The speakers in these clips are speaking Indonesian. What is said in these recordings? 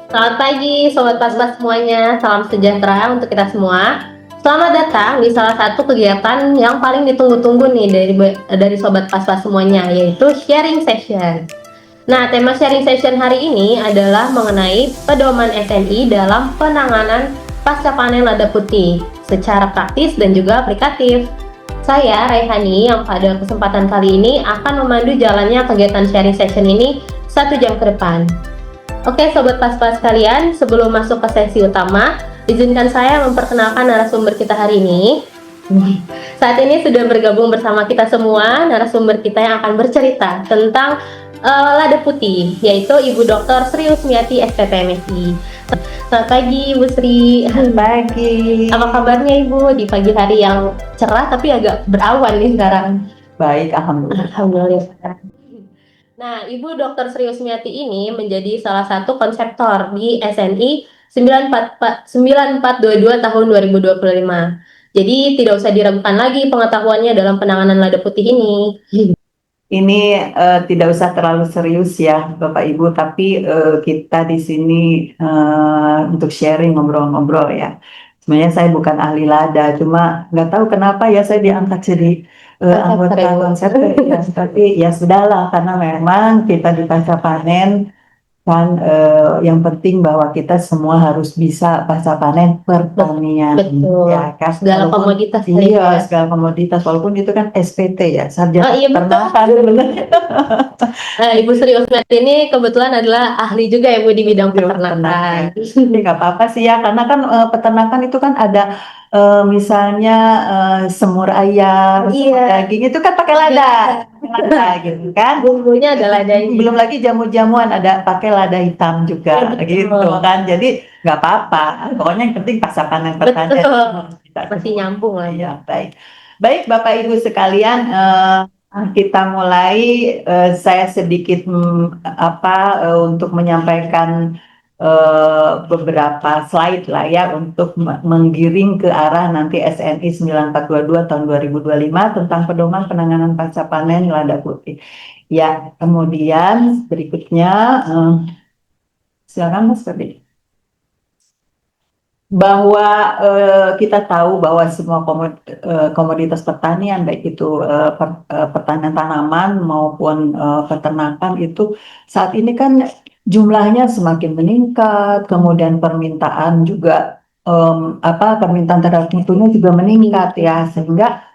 Selamat pagi, Sobat Pas-Pas semuanya. Salam sejahtera untuk kita semua. Selamat datang di salah satu kegiatan yang paling ditunggu-tunggu nih dari Sobat Pas-Pas semuanya, yaitu sharing session. Nah, tema sharing session hari ini adalah mengenai pedoman SNI dalam penanganan pasca panen lada putih secara praktis dan juga aplikatif. Saya, Raihani, yang pada kesempatan kali ini akan memandu jalannya kegiatan sharing session ini 1 jam ke depan. Oke, Sobat Pas-Pas kalian, sebelum masuk ke sesi utama, izinkan saya memperkenalkan narasumber kita hari ini. Saat ini sudah bergabung bersama kita semua narasumber kita yang akan bercerita tentang lada putih, yaitu Ibu Dr. Sri Usmiati SPP MSI. Selamat pagi, Ibu Sri. Pagi. Apa kabarnya Ibu di pagi hari yang cerah tapi agak berawan nih sekarang? Baik, alhamdulillah. Alhamdulillah. Nah, Ibu Dr. Sri Usmiati ini menjadi salah satu konseptor di SNI 9422 tahun 2025. Jadi tidak usah diragukan lagi pengetahuannya dalam penanganan lada putih ini. Ini tidak usah terlalu serius ya, Bapak Ibu, tapi kita di sini untuk sharing ngobrol-ngobrol ya. Sebenarnya saya bukan ahli lada, cuma nggak tahu kenapa ya saya diangkat jadi anggota konsep ya, tapi ya sudahlah karena memang kita di pasca panen kan yang penting bahwa kita semua harus bisa pasca panen pertanian. Betul. Ya kan, Segala komoditas. iya, segala komoditas walaupun itu kan SPT ya, sarjana iya, peternakan. Ibu Sri Usmiati ini kebetulan adalah ahli juga ya Bu di bidang peternakan. Jadi nggak apa-apa sih ya, karena kan peternakan itu kan ada misalnya semur ayam, semur daging itu kan pakai lada, gitu kan. Bumbunya ada ladanya. Belum lagi jamu-jamuan ada pakai lada hitam juga, gitu kan. Jadi nggak apa-apa, pokoknya yang penting pasca panen pertanian. Masih nyambung lah. Ya, baik. Baik Bapak Ibu sekalian, kita mulai. Saya sedikit untuk menyampaikan beberapa slide lah ya untuk menggiring ke arah nanti SNI 9422 tahun 2025 tentang pedoman penanganan pasca panen lada putih. Ya, kemudian berikutnya silakan Mas Ferdi. Bahwa kita tahu bahwa semua komoditas pertanian, baik itu pertanian tanaman maupun peternakan itu saat ini kan jumlahnya semakin meningkat, kemudian permintaan juga permintaan terhadap mutunya juga meningkat ya, sehingga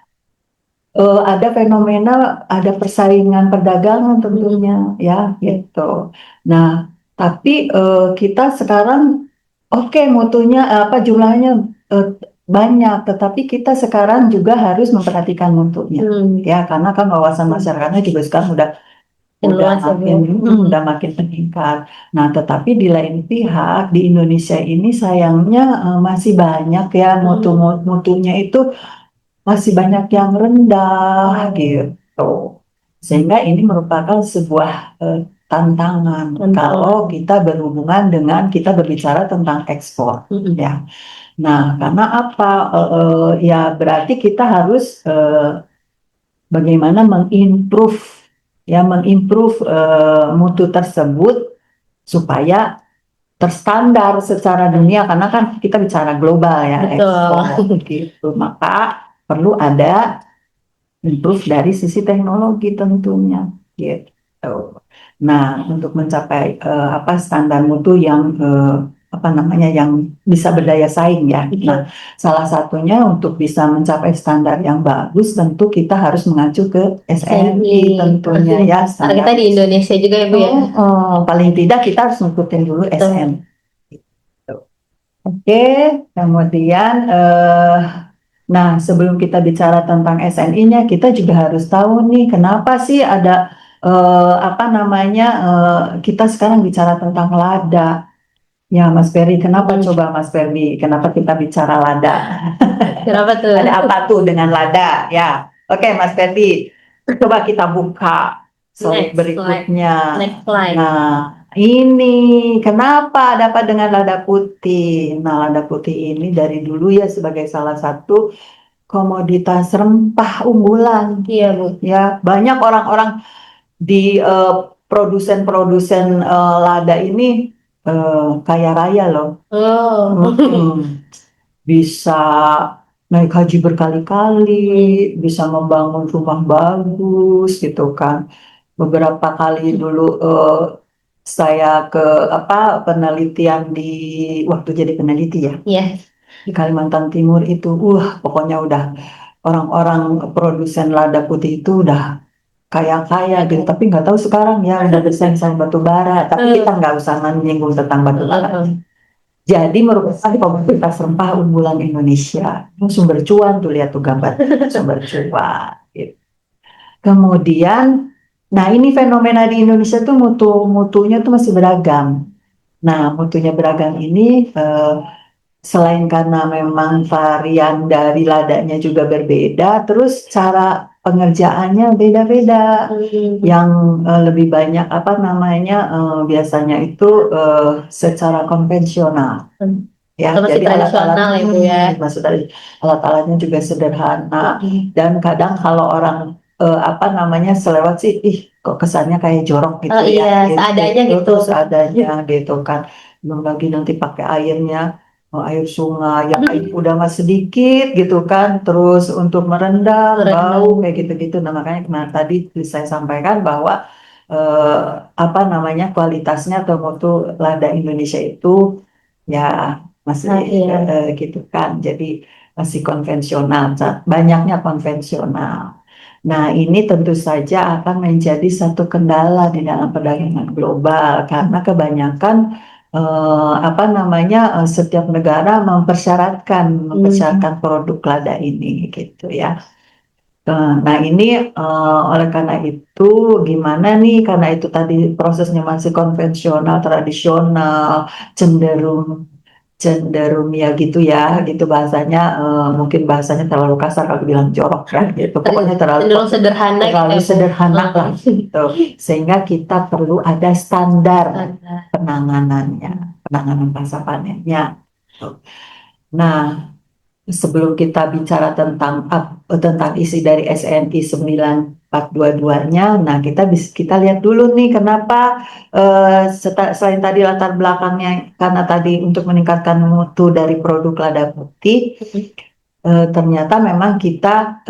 ada fenomena, ada persaingan perdagangan tentunya ya gitu. Nah, tapi kita sekarang mutunya jumlahnya banyak, tetapi kita sekarang juga harus memperhatikan mutunya ya, karena kan wawasan masyarakatnya juga sekarang udah makin meningkat. Nah, tetapi di lain pihak di Indonesia ini sayangnya masih banyak ya mutunya itu masih banyak yang rendah gitu, sehingga ini merupakan sebuah tantangan kalau kita berhubungan dengan kita berbicara tentang ekspor ya. Nah, karena apa? Ya berarti kita harus bagaimana mengimprove mutu tersebut supaya terstandar secara dunia, karena kan kita bicara global ya, ekspor gitu. Maka perlu ada improve dari sisi teknologi tentunya gitu. Nah, untuk mencapai standar mutu yang yang bisa berdaya saing ya. Nah, salah satunya untuk bisa mencapai standar yang bagus tentu kita harus mengacu ke SNI tentunya ya. Kita di Indonesia juga ya Bu ya. Paling tidak kita harus ngikutin dulu SNI. Oke, kemudian nah, sebelum kita bicara tentang SNI-nya, kita juga harus tahu nih kenapa sih ada kita sekarang bicara tentang lada. Ya, Mas Ferdi, kenapa coba Mas Ferdi? Kenapa kita bicara lada? Kenapa tuh? Ada apa tuh dengan lada? Ya, oke Mas Ferdi, coba kita buka slide berikutnya. Next slide. Nah, ini kenapa dapat dengan lada putih? Nah, lada putih ini dari dulu ya sebagai salah satu komoditas rempah unggulan. Iya Bu. Ya, banyak orang-orang di produsen-produsen lada ini kaya raya loh. Oh. Bisa naik haji berkali-kali, bisa membangun rumah bagus gitu kan. Beberapa kali dulu saya ke penelitian waktu jadi peneliti ya Iya. di Kalimantan Timur itu, pokoknya udah orang-orang produsen lada putih itu udah kaya-kaya gitu. Tapi nggak tahu sekarang ya udah desain batu bara. Tapi kita nggak usah menyinggung tentang batu bara. Jadi merupakan komoditas rempah unggulan Indonesia. Sumber cuan tuh, lihat tuh gambar sumber cuan. Gitu. Kemudian, nah ini fenomena di Indonesia tuh mutunya tuh masih beragam. Nah, mutunya beragam ini selain karena memang varian dari ladanya juga berbeda, terus cara pengerjaannya beda-beda. Yang lebih banyak biasanya itu secara konvensional. Ya, Masih jadi tradisional ya Bu ya. maksudnya alat-alatnya juga sederhana. Dan kadang kalau orang selewat sih, ih kok kesannya kayak jorok gitu Oh ya, iya, gitu. seadanya gitu. Seadanya gitu kan. Belum lagi nanti pakai airnya, air sungai yang air udah mah sedikit gitu kan, terus untuk merendam bau kayak gitu-gitu. Nah makanya tadi saya sampaikan bahwa kualitasnya atau mutu lada Indonesia itu ya masih iya. gitu kan, jadi masih konvensional, banyaknya konvensional. Nah, ini tentu saja akan menjadi satu kendala di dalam perdagangan global karena kebanyakan setiap negara mempersyaratkan produk lada ini gitu ya. Nah, ini oleh karena itu gimana nih, karena itu tadi prosesnya masih konvensional, tradisional, cenderung cenderung ya gitu ya, gitu bahasanya, mungkin bahasanya terlalu kasar kalau bilang jorok ya gitu, pokoknya Cenderung sederhana terlalu gitu ya, Bu. sederhana lah gitu, sehingga kita perlu ada standar penanganan pasca panennya. Nah, sebelum kita bicara tentang isi dari SNI 9422-nya, nah kita lihat dulu nih kenapa selain tadi latar belakangnya karena tadi untuk meningkatkan mutu dari produk lada putih, ternyata memang kita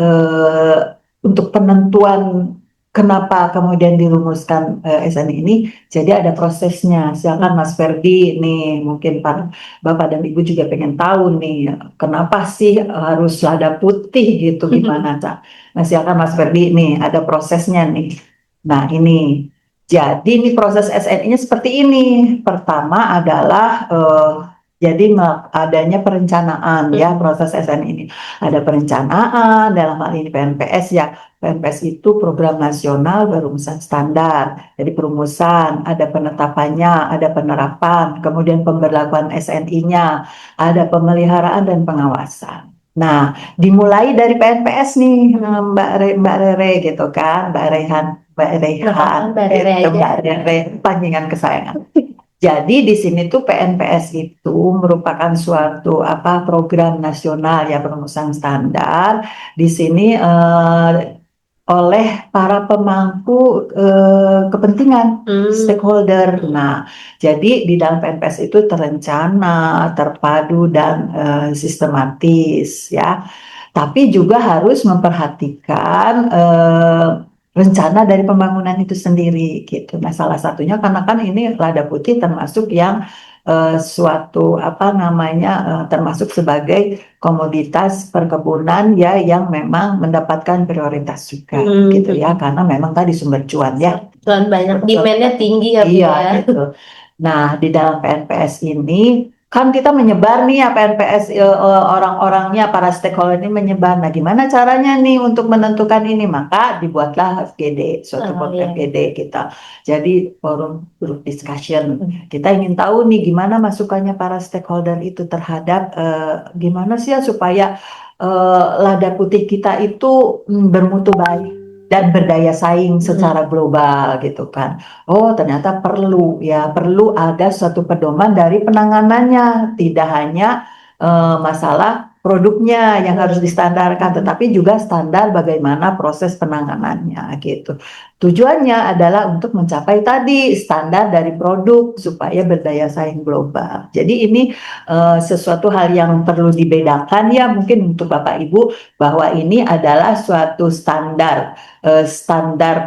untuk penentuan kenapa kemudian dirumuskan SNI ini, jadi ada prosesnya. Silakan Mas Ferdi nih, mungkin Bapak dan Ibu juga pengen tahu nih, kenapa sih harus lada putih gitu, gimana Cak? Nah silakan Mas Ferdi nih, ada prosesnya nih. Nah ini, jadi nih proses SNI-nya seperti ini. Pertama adalah jadi adanya perencanaan ya, proses SNI ini. Ada perencanaan dalam hal ini PNPS ya. PNPS itu Program Nasional Perumusan Standar. Jadi perumusan, ada penetapannya, ada penerapan, kemudian pemberlakuan SNI-nya, ada pemeliharaan dan pengawasan. Nah, dimulai dari PNPS nih, Mbak Rere gitu kan, Mbak Rehan, Mbak Rehan, Mbak Rere, panggilan kesayangan. Jadi di sini tuh PNPS itu merupakan suatu program nasional ya, perumusan standar. Di sini oleh para pemangku kepentingan stakeholder. Nah, jadi di dalam PNPS itu terencana, terpadu dan sistematis ya. Tapi juga harus memperhatikan rencana dari pembangunan itu sendiri gitu. Nah, salah satunya karena kan ini lada putih termasuk yang termasuk sebagai komoditas perkebunan ya yang memang mendapatkan prioritas juga gitu ya, karena memang tadi sumber cuan ya. Cuan banyak, demand-nya tinggi ya Bu iya, ya. gitu. Nah, di dalam PNPS ini kan kita menyebar nih ya PNPS, orang-orangnya, para stakeholder ini menyebar. Nah, gimana caranya nih untuk menentukan ini? Maka dibuatlah FGD, suatu FGD kita. Jadi forum group discussion. Kita ingin tahu nih gimana masukannya para stakeholder itu terhadap gimana sih ya supaya lada putih kita itu bermutu baik dan berdaya saing secara global gitu kan. Oh, ternyata perlu ada suatu pedoman dari penanganannya, tidak hanya masalah produknya yang harus distandarkan, tetapi juga standar bagaimana proses penanganannya gitu. Tujuannya adalah untuk mencapai tadi standar dari produk supaya berdaya saing global. Jadi ini sesuatu hal yang perlu dibedakan ya mungkin untuk Bapak Ibu bahwa ini adalah suatu standar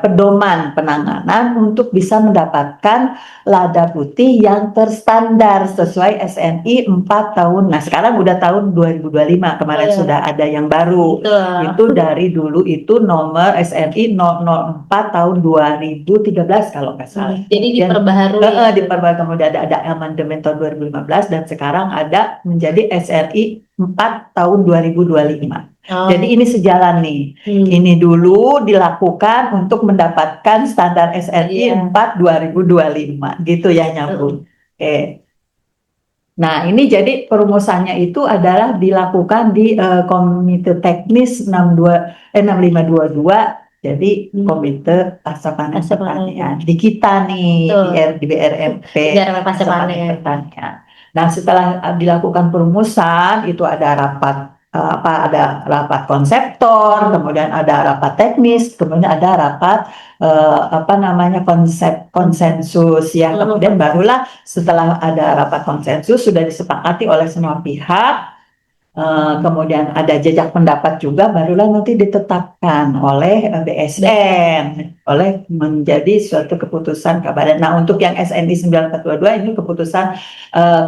pedoman penanganan untuk bisa mendapatkan lada putih yang terstandar sesuai SNI 4 tahun. Nah, sekarang udah tahun 2025, kemarin sudah ada yang baru. Itu dari dulu itu nomor SNI 004 tahun 2013 kalau nggak salah. Jadi diperbaharui. Diperbaharui, kemudian ada amandemen tahun 2015 dan sekarang ada menjadi SNI 4 tahun 2025. Jadi ini sejalan nih. Ini dulu dilakukan untuk mendapatkan standar SNI 4 2025 gitu ya, nyambung. Oke. Nah, ini jadi perumusannya itu adalah dilakukan di Komite Teknis 6522, jadi Komite Pasca Panen Pertanian. Di kita nih, di BRMP, Pasca Panen Pertanian. Nah, setelah dilakukan perumusan, itu ada rapat konseptor, kemudian ada rapat teknis, kemudian ada rapat konsensus ya. Kemudian barulah setelah ada rapat konsensus sudah disepakati oleh semua pihak, kemudian ada jejak pendapat juga, barulah nanti ditetapkan oleh BSN oleh menjadi suatu keputusan Kabadan. Nah, untuk yang SNI 9422 ini keputusan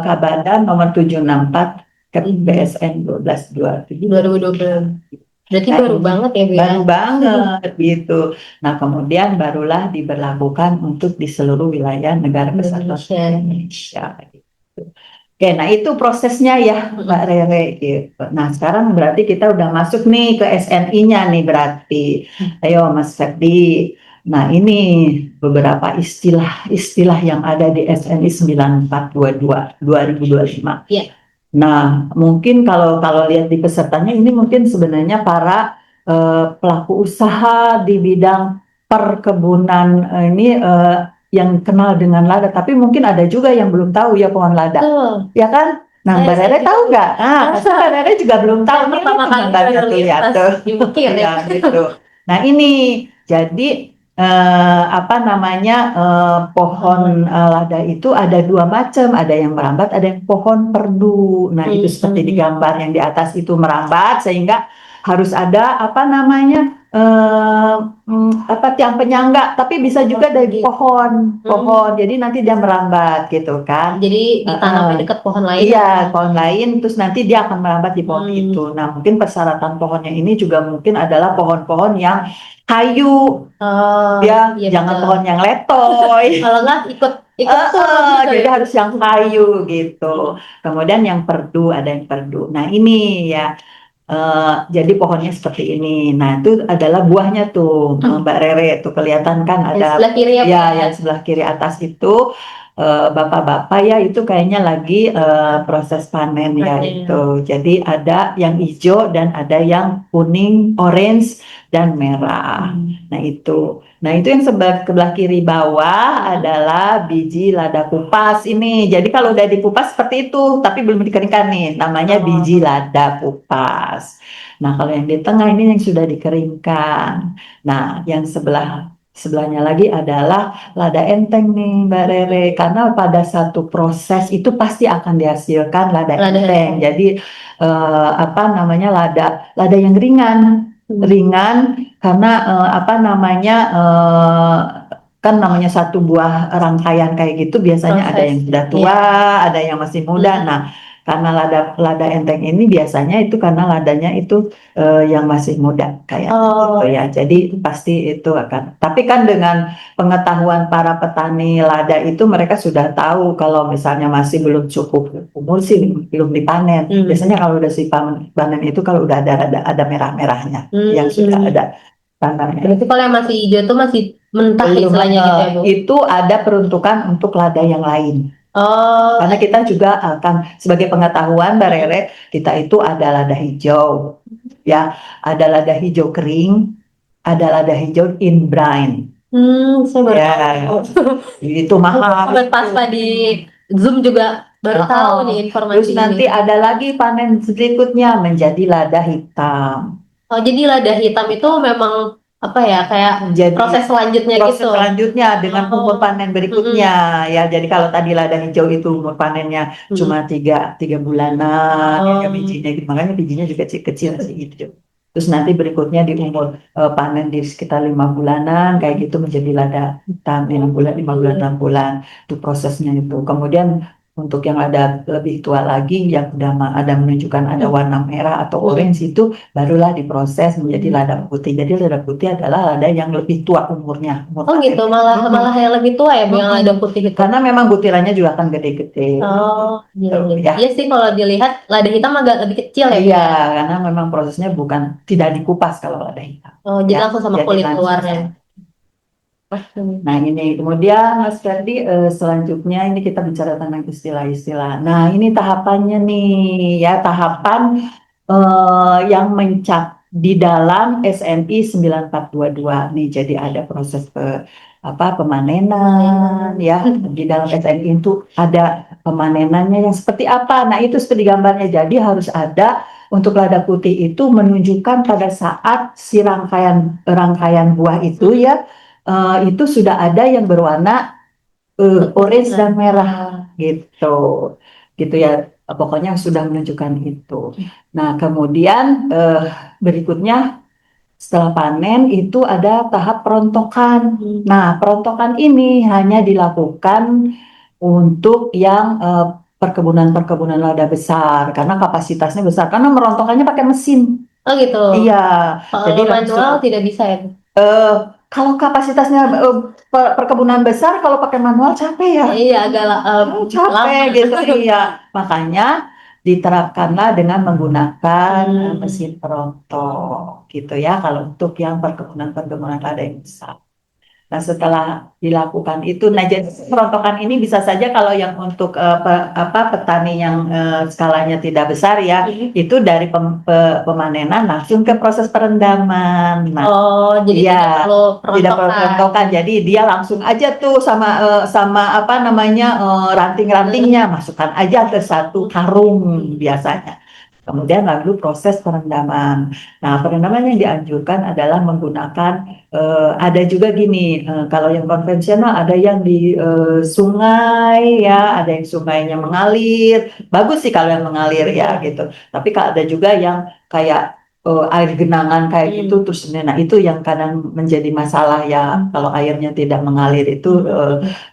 Kabadan nomor 764 ke BSN 12/2020. Berarti baru banget ya, Bu? Baru banget gitu. Nah, kemudian barulah diberlakukan untuk di seluruh wilayah negara kesatuan Indonesia. Gitu. Oke, nah itu prosesnya ya, Mbak Rere. Gitu. Nah, sekarang berarti kita udah masuk nih ke SNI-nya nih berarti. Ayo, Mas Ferdi. Nah, ini beberapa istilah-istilah yang ada di SNI 9422 2025. Iya. Nah, mungkin kalau lihat di pesertanya ini mungkin sebenarnya para pelaku usaha di bidang perkebunan ini yang kenal dengan lada, tapi mungkin ada juga yang belum tahu ya pohon lada, ya kan? Nah, Mbak Rere tahu nggak? Mbak Rere juga belum tahu. Pertama kali lihat ya, gitu. Nah, ini jadi pohon lada itu ada dua macam, ada yang merambat, ada yang pohon perdu. Nah, itu seperti di gambar yang di atas itu merambat sehingga harus ada tiang penyangga, tapi bisa juga dari pohon. Jadi nanti dia merambat gitu kan. Jadi ditanam dekat pohon lain. Iya, pohon lain, terus nanti dia akan merambat di pohon itu. Nah, mungkin persyaratan pohonnya ini juga mungkin adalah pohon-pohon yang kayu, jangan betul. Pohon yang letoy. Kalau nggak ikut jadi harus yang kayu gitu. Kemudian yang perdu, ada yang perdu. Nah, ini ya. Jadi pohonnya seperti ini. Nah, itu adalah buahnya tuh, Mbak Rere. Itu kelihatan kan ada. Sebelah kiri yang sebelah kiri atas itu. Bapak-bapak ya itu kayaknya lagi proses panen ya itu. Jadi ada yang hijau dan ada yang kuning, orange dan merah. Nah itu yang sebelah kiri bawah adalah biji lada kupas ini. Jadi kalau udah dikupas seperti itu, tapi belum dikeringkan nih, namanya biji lada kupas. Nah, kalau yang di tengah ini yang sudah dikeringkan. Nah, yang sebelahnya lagi adalah lada enteng nih, Mbak Rere, karena pada satu proses itu pasti akan dihasilkan lada enteng. Jadi lada yang ringan karena kan namanya satu buah rangkaian kayak gitu biasanya ada yang sudah tua, ada yang masih muda. Nah, karena lada enteng ini biasanya itu karena ladanya itu yang masih muda kayak gitu ya. Jadi pasti itu akan. Tapi kan dengan pengetahuan para petani lada itu mereka sudah tahu kalau misalnya masih belum cukup umur sih belum dipanen. Biasanya kalau udah panen itu kalau udah ada merah-merahnya yang sudah ada tandanya. Berarti kalau yang masih hijau itu masih mentah istilahnya gitu ya, Bu? Itu ada peruntukan untuk lada yang lain. Karena kita juga akan sebagai pengetahuan Mbak Rere, kita itu ada lada hijau, ya, ada lada hijau kering, ada lada hijau in brine. Saya baru tahu. Itu mahal. Pas di Zoom juga baru tahu nih informasi. Terus nanti ada lagi panen berikutnya menjadi lada hitam. Jadi lada hitam itu memang apa ya, kayak Jadi proses selanjutnya proses gitu. selanjutnya dengan umur panen berikutnya ya. Jadi kalau tadi lada hijau itu umur panennya cuma tiga bulanan, ya bijinya gitu. Makanya bijinya juga kecil sih gitu. Terus nanti berikutnya di umur panen di sekitar 5 bulanan kayak gitu menjadi lada hitam 6 bulan, 5 bulan, 6 bulan itu prosesnya itu. Kemudian untuk yang ada lebih tua lagi yang udah ada menunjukkan ada warna merah atau orange itu barulah diproses menjadi lada putih. Jadi lada putih adalah lada yang lebih tua umurnya. Oh gitu, malah yang lebih tua ya, yang lada putih gitu. Karena memang butirannya juga akan gede-gede. Oh iya, Gitu, iya. Iya sih, kalau dilihat lada hitam agak lebih kecil ya. Iya, karena memang prosesnya bukan tidak dikupas kalau lada hitam. Oh, jadi Ya, langsung sama jadi kulit langsung. luarnya. Nah ini kemudian Mas Ferdi selanjutnya ini kita bicara tentang istilah-istilah. Nah ini tahapannya nih ya tahapan yang di dalam SNI 9422 nih. Jadi ada proses pemanenan ya di dalam SNI itu ada pemanenannya yang seperti apa. Nah itu seperti gambarnya. Jadi harus ada untuk lada putih itu menunjukkan pada saat si rangkaian buah itu ya itu sudah ada yang berwarna orange dan merah gitu ya pokoknya sudah menunjukkan itu. Nah kemudian berikutnya setelah panen itu ada tahap perontokan. Nah perontokan ini hanya dilakukan untuk yang perkebunan-perkebunan lada besar karena kapasitasnya besar karena merontokkannya pakai mesin. Oh gitu. Iya, jadi Kalau manual tidak bisa ya? Eh, kalau kapasitasnya perkebunan besar, kalau pakai manual capek ya. Iya, agak Capek lama. gitu, iya. Makanya diterapkanlah dengan menggunakan mesin perontok gitu ya. Kalau untuk yang perkebunan-perkebunan lada yang besar. Nah, setelah dilakukan itu, nah jadi perontokan ini bisa saja kalau yang untuk petani yang skalanya tidak besar ya, itu dari pemanenan langsung ke proses perendaman. Nah, Oh, jadi ya, tidak perlu perlu perontokan. Jadi dia langsung aja tuh sama apa namanya ranting-rantingnya masukkan aja ke satu karung biasanya. Kemudian lalu proses perendaman. Nah, perendaman yang dianjurkan adalah menggunakan ada juga gini, kalau yang konvensional ada yang di sungai ya, ada yang sungainya mengalir. Bagus sih kalau yang mengalir ya gitu. Tapi kalau ada juga yang kayak air genangan kayak gitu terus nah itu yang kadang menjadi masalah ya kalau airnya tidak mengalir itu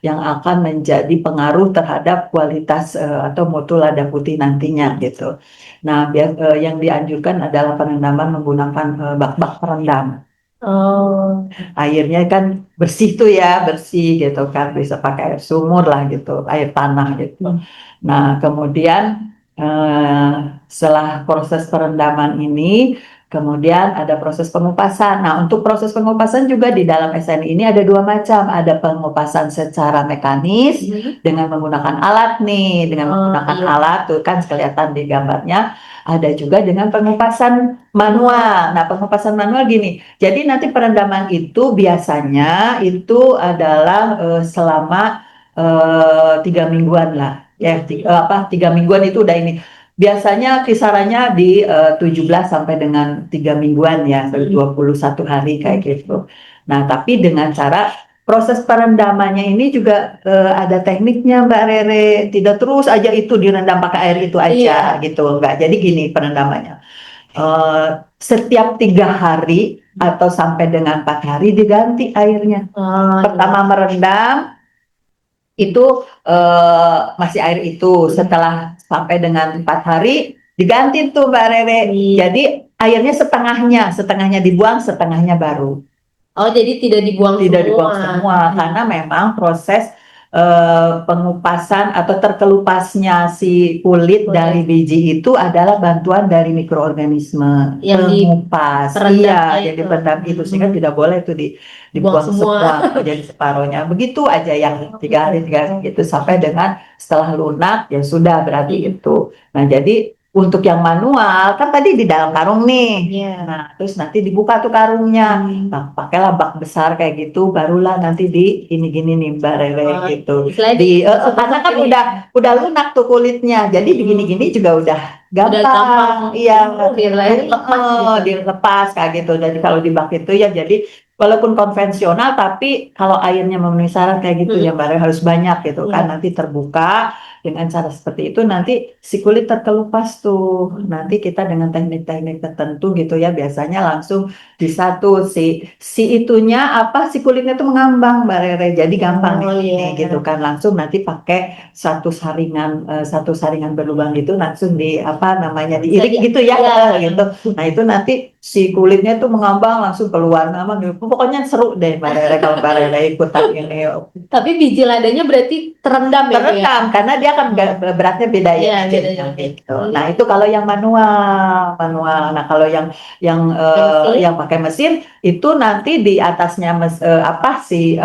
yang akan menjadi pengaruh terhadap kualitas atau mutu lada putih nantinya gitu. Nah, yang dianjurkan adalah perendaman menggunakan bak-bak perendam. Oh. Airnya kan bersih tuh ya, bersih gitu kan, bisa pakai air sumur lah gitu, air tanah gitu. Nah, kemudian eh, setelah proses perendaman ini, kemudian ada proses pengupasan. Nah, untuk proses pengupasan juga di dalam SNI ini ada dua macam. Ada pengupasan secara mekanis dengan menggunakan alat nih, dengan menggunakan alat tuh kan kelihatan di gambarnya. Ada juga dengan pengupasan manual. Nah, pengupasan manual gini. Jadi nanti perendaman itu biasanya itu adalah selama 3 mingguan lah. Ya, 3 mingguan itu udah ini. Biasanya kisarannya di 17 sampai dengan 3 mingguan ya, 21 hari kayak gitu. Nah, tapi dengan cara proses perendamannya ini juga ada tekniknya Mbak Rere. Tidak terus aja itu direndam pakai air itu aja gitu, enggak. Jadi gini perendamannya. Setiap 3 hari atau sampai dengan 4 hari diganti airnya. Pertama merendam itu masih air itu. Setelah sampai dengan 4 hari diganti tuh Mbak Rere. Jadi airnya setengahnya dibuang, setengahnya baru. Oh, jadi tidak dibuang semua karena memang proses pengupasan atau terkelupasnya si kulit dari biji itu adalah bantuan dari mikroorganisme pengupas. Iya, jadi pendam itu sehingga tidak boleh itu dibuang semua jadi separohnya. Begitu aja yang 3 hari gitu sampai dengan setelah lunak ya sudah berarti itu. Nah, jadi untuk yang manual kan tadi di dalam karung nih. Nah, terus nanti dibuka tuh karungnya. Nah, pakailah bak besar kayak gitu, barulah nanti di ini gini nih Mbak Rere gitu. Karena kan udah lunak tuh kulitnya. Jadi begini-gini juga Udah gampang iya, dilepas gitu. dilepas kayak gitu. Jadi kalau di bak itu ya, jadi walaupun konvensional, tapi kalau airnya memenuhi syarat kayak gitu ya, Mm-mm. Mbak, harus banyak gitu kan. Iya. Nanti terbuka dengan cara seperti itu, nanti si kulit terkelupas tuh. Nanti kita dengan teknik-teknik tertentu gitu ya, biasanya langsung bisa tuh si itunya apa, si kulitnya tuh mengambang, Mbak Rere. Jadi gampang Oh nih iya. gitu kan, langsung nanti pakai satu saringan berlubang gitu, langsung di apa namanya, diirik Saja. gitu ya, Iya. gitu. Nah itu nanti si kulitnya tuh mengambang langsung keluar nama gitu. Pokoknya seru deh Mbak Rere kalau Mbak Rere ikutan ini. Tapi biji ladanya berarti terendam ya, Bu ya? Terekam karena dia kan Hmm. beratnya beda ya Iya, bijinya beda-beda. gitu. Nah itu kalau yang manual. Nah kalau Pakai mesin. yang pakai mesin itu nanti di atasnya apa si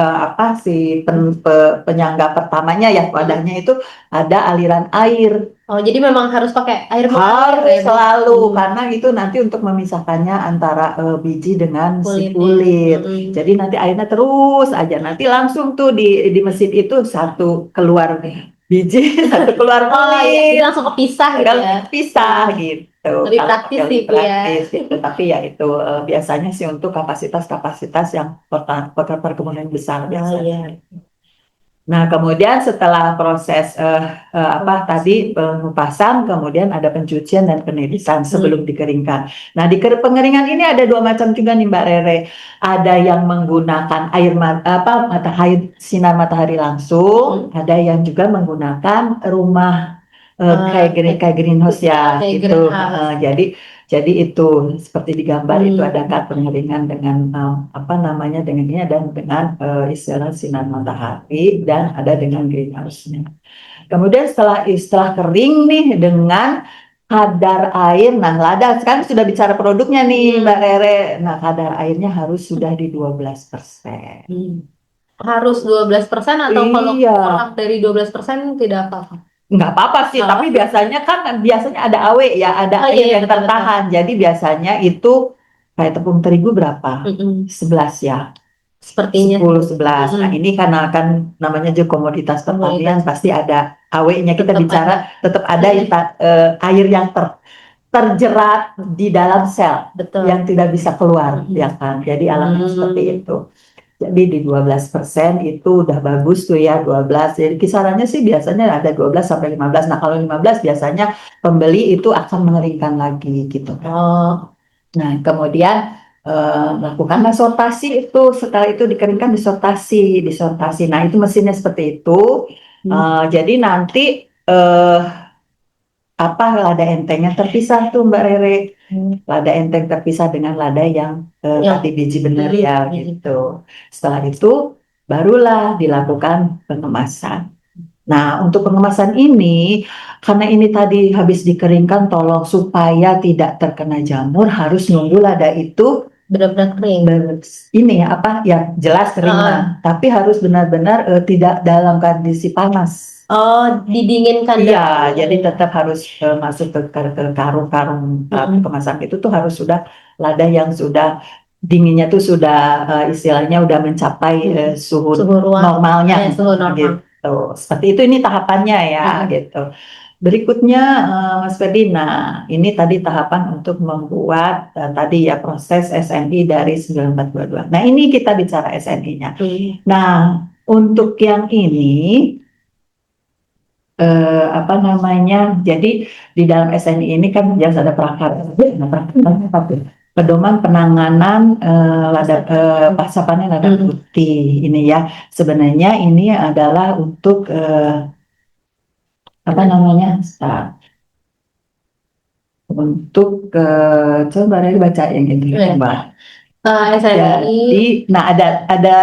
penyangga pertamanya ya, Hmm. wadahnya itu ada aliran air. Oh, jadi memang harus pakai air mengalir Harus ya, Bu? selalu, Hmm. karena itu nanti untuk memisahkannya antara biji dengan si Kulitnya. kulit. Hmm. Jadi nanti airnya terus aja, nanti langsung tuh di mesin itu satu keluar biji, satu keluar Oh iya, jadi kulit, langsung kepisah gitu kalau ya. pisah gitu. Lebih Kalau praktis pakai sih, lebih Bu ya. praktis gitu. Tapi ya itu biasanya sih untuk kapasitas-kapasitas yang perkebunan besar Oh biasanya. iya. Nah, kemudian setelah proses apa tadi pengupasan, kemudian ada pencucian dan penirisan sebelum dikeringkan. Nah, di pengeringan ini ada dua macam juga nih Mbak Rere. Ada yang menggunakan matahari, sinar matahari langsung, ada yang juga menggunakan rumah kayak greenhouse ya Kayak gitu. greenhouse. Jadi itu seperti di gambar itu Hmm. ada kan pengeringan dengan apa namanya dengan ini, dan dengan istilah sinar matahari, dan ada dengan greenhouse-nya. Kemudian setelah kering nih dengan kadar air, nah lada sekarang sudah bicara produknya nih Mbak Rere. Nah kadar airnya harus sudah di 12%. Hmm. Harus 12% atau kalau Iya, kurang dari 12% tidak apa-apa? nggak apa-apa sih, Oh, tapi biasanya ada awe ya, ada oh iya, air iya yang betul-betul. tertahan. Jadi biasanya itu kayak tepung terigu berapa? Mm-mm. 11 ya, Sepertinya. 10 11. Nah, Mm-mm. ini karena kan namanya juga komoditas pertanian, Komoditas pasti ada awenya. Kita tetap bicara ada. tetap ada air yang terjerat di dalam sel yang Betul. tidak bisa keluar, Mm-mm. ya kan? Jadi alamnya seperti Hmm. itu. Jadi di 12% itu udah bagus tuh ya, 12. Jadi kisarannya sih biasanya ada 12 sampai 15. Nah, kalau 15 biasanya pembeli itu akan mengeringkan lagi gitu kan. Oh. Nah, kemudian lakukanlah sortasi itu. Setelah itu dikeringkan, disortasi. Nah, itu mesinnya seperti itu. Jadi nanti apa lada entengnya terpisah tuh Mbak Rere. Lada enteng terpisah dengan lada yang Yang tadi biji benar ya biji. gitu. Setelah itu barulah dilakukan pengemasan. Nah, untuk pengemasan ini, karena ini tadi habis dikeringkan, tolong supaya tidak terkena jamur, harus nunggu lada itu Benar-benar kering. ini ya apa ya, jelas kering lah, tapi harus benar-benar tidak dalam kondisi panas. Oh, didinginkan Iya, dahulu. jadi tetap harus masuk ke karung-karung Mm-mm. kemasan itu tuh harus sudah lada yang sudah dinginnya tuh sudah istilahnya udah mencapai suhu Suhu ruang. normalnya Suhu normal. gitu. Seperti itu ini tahapannya ya gitu. Berikutnya Mas Ferdina, ini tadi tahapan untuk membuat tadi ya proses SNI dari 9422. Nah, ini kita bicara SNI-nya. Nah, untuk yang ini apa namanya? Jadi di dalam SNI ini kan jelas ada prakarya, pedoman penanganan pasca panen lada putih ini ya. Sebenarnya ini adalah untuk apa namanya? Untuk coba dari baca yang ini coba. SNI. Jadi, nah ada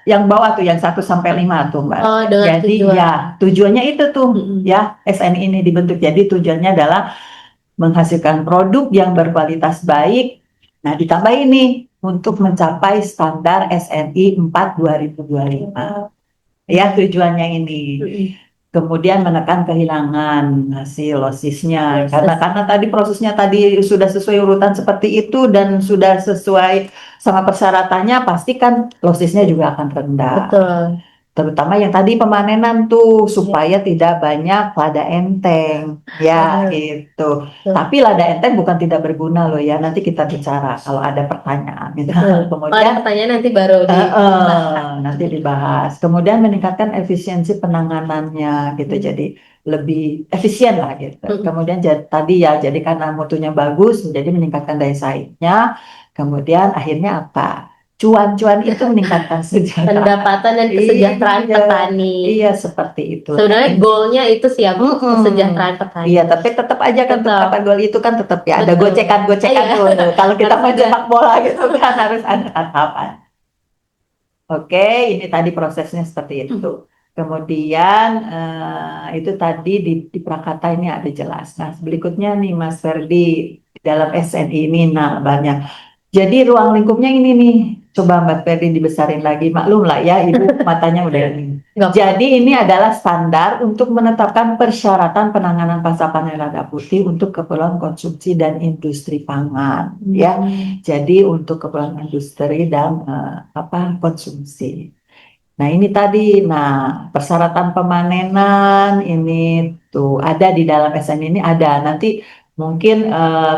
yang bawah tuh yang 1 sampai 5 tuh Mbak. Oh, dengan Jadi tujuan. ya tujuannya itu tuh ya SNI ini dibentuk. Jadi tujuannya adalah menghasilkan produk yang berkualitas baik. Nah ditambah ini untuk mencapai standar SNI 4 2025. Ya tujuannya ini. Kemudian menekan kehilangan hasil losisnya karena tadi prosesnya tadi sudah sesuai urutan seperti itu dan sudah sesuai sama persyaratannya, pasti kan losisnya juga akan rendah. Betul. terutama yang tadi pemanenan tuh supaya tidak banyak lada enteng ya Betul. gitu. Betul. Tapi lada enteng bukan tidak berguna loh ya. Nanti kita bicara kalau ada pertanyaan. Betul. Kalau ada Kemudian pertanyaan nanti baru dibahas. nanti dibahas. Kemudian meningkatkan efisiensi penanganannya gitu. Hmm. Jadi lebih efisien lah gitu. Hmm. Kemudian tadi ya jadi karena mutunya bagus jadi meningkatkan daya saingnya. Kemudian akhirnya apa? Cuan-cuan itu meningkatkan kesejahteraan. Pendapatan dan kesejahteraan Iya, petani. iya seperti itu. Nah, Sebenarnya goalnya itu sih ya, Bu, kesejahteraan petani. iya, tapi tetap aja kan Tetap. apa gol itu kan tetap ya ada Betul. gocekan-gocekan Iya. tuh. Kalau kita Harus mau ada. sepak bola gitu kan harus ada tahapan. Oke, ini tadi prosesnya seperti itu. Kemudian itu tadi di Prakata ini ada jelas. Nah, berikutnya nih Mas Ferdi di dalam SNI ini nah banyak. Jadi ruang lingkupnya ini nih, coba Mbak Ferdi dibesarin lagi. Maklum lah ya, Ibu matanya udah ini. Nggak apa. Jadi ini adalah standar untuk menetapkan persyaratan penanganan pasca panen lada putih untuk keperluan konsumsi dan industri pangan, ya. Jadi untuk keperluan industri dan konsumsi. Nah ini tadi, nah persyaratan pemanenan ini tuh ada di dalam SN ini ada. Nanti mungkin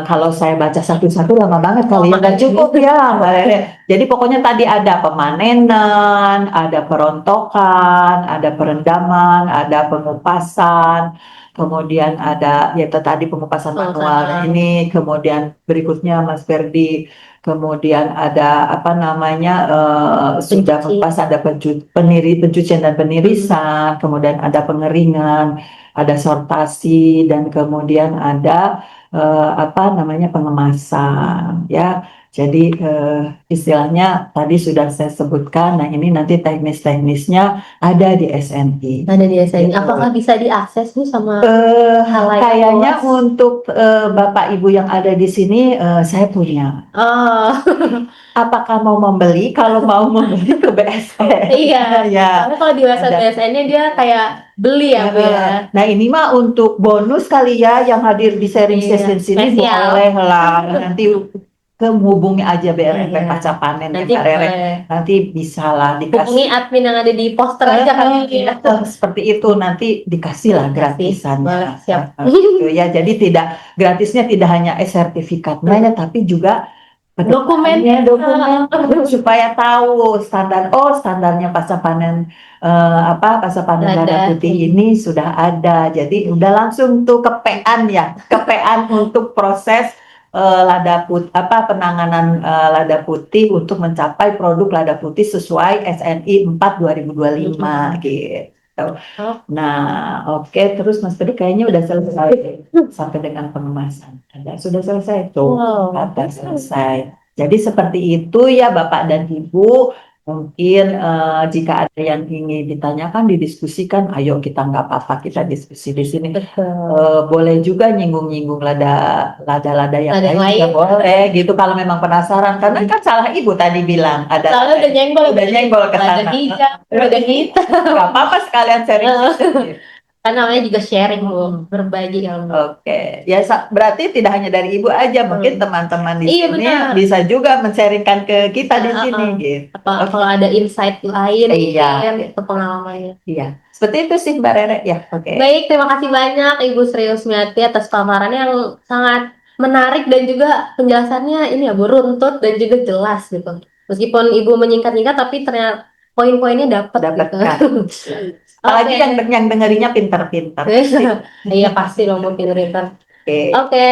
kalau saya baca satu-satu lama banget kali ya, nggak cukup ya Mbak Rere. Jadi pokoknya tadi ada pemanenan, ada perontokan, ada perendaman, ada pengupasan, kemudian ada ya itu tadi pengupasan manual ini, kemudian berikutnya Mas Ferdi. Kemudian ada apa namanya sudah pas ada pencucian dan penirisan, kemudian ada pengeringan, ada sortasi dan kemudian ada apa namanya pengemasan ya. Jadi istilahnya tadi sudah saya sebutkan. Nah ini nanti teknis-teknisnya ada di SNI. Ada di SNI. Gitu. Apakah bisa diakses nih sama Kayaknya untuk Bapak Ibu yang ada di sini saya punya. Oh. Apakah mau membeli? Kalau mau membeli ke BSN. Iya. Ya. Karena kalau di website Ada. BSN-nya dia kayak beli ya, Bu ya. Nah ini mah untuk bonus kali ya yang hadir di sharing Iya, session sini spesial. boleh lah. Nanti menghubungi aja BRMP Iya. Pasca Panen ya Nanti Mbak Rere. boleh. Nanti bisa lah Hubungi dikasih. admin yang ada di poster aja kali ya. Seperti itu nanti dikasih lah gratisannya. Boleh, siap. Gitu ya. Jadi gratisnya tidak hanya sertifikatnya ya, tapi juga Dokumennya. dokumen supaya tahu standarnya pasca panen pasca panen lada putih ini sudah ada. Jadi udah langsung tuh kepean untuk proses penanganan lada putih untuk mencapai produk lada putih sesuai SNI 4 2025 gitu. Nah, oke, terus Mas Tadi kayaknya udah selesai sampai dengan pengemasan. Sudah selesai tuh, ada selesai. Jadi seperti itu ya Bapak dan Ibu. Mungkin jika ada yang ingin ditanyakan, didiskusikan, ayo kita nggak apa-apa kita diskusi di sini. Boleh juga nyinggung-nyinggung lada yang lain juga boleh gitu kalau memang penasaran. Karena kan salah Ibu tadi bilang ada. Soalnya udah nyenggol ke sana. Lada hijau, lada hitam. Gak apa-apa sekalian sharing. Kan namanya juga sharing, Bu, berbagi ilmu. Oke, ya berarti tidak hanya dari Ibu aja, mungkin teman-teman di sini bisa juga men-sharingkan ke kita di sini gitu. Kalau ada insight lain, atau pengalamannya. Iya, seperti itu sih Mbak Rere ya. Oke. Baik, terima kasih banyak Ibu Sri Yusmiati atas paparan yang sangat menarik dan juga penjelasannya ini ya Bu, runtut dan juga jelas gitu. Meskipun Ibu menyingkat-nyingkat tapi ternyata poin-poinnya dapat gitu. Apalagi yang dengerinya pintar-pintar. Iya pasti dong mau pintar-pintar. Oke,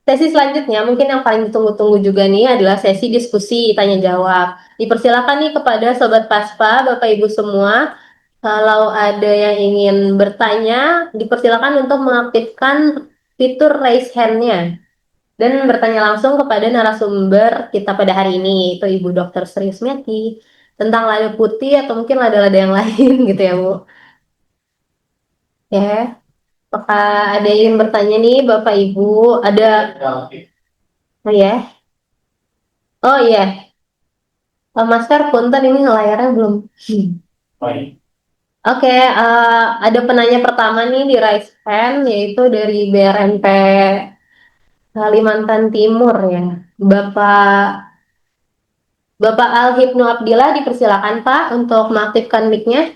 sesi selanjutnya mungkin yang paling ditunggu-tunggu juga nih adalah sesi diskusi tanya jawab. Dipersilakan nih kepada Sobat Paspa, Bapak Ibu semua, kalau ada yang ingin bertanya, dipersilakan untuk mengaktifkan fitur raise hand-nya dan bertanya langsung kepada narasumber kita pada hari ini, yaitu Ibu Dr. Sri Yusmiati, tentang lada putih atau mungkin lada-lada yang lain gitu ya Bu. Ya, apakah ada yang ingin bertanya nih Bapak Ibu? Ada? Oh ya? Oh iya. Master, punten ini layarnya belum. Oke, ada penanya pertama nih di raise hand, yaitu dari BRMP Kalimantan Timur ya, Bapak Bapak Al-Hibnu Abdillah dipersilakan Pak untuk mengaktifkan mic-nya.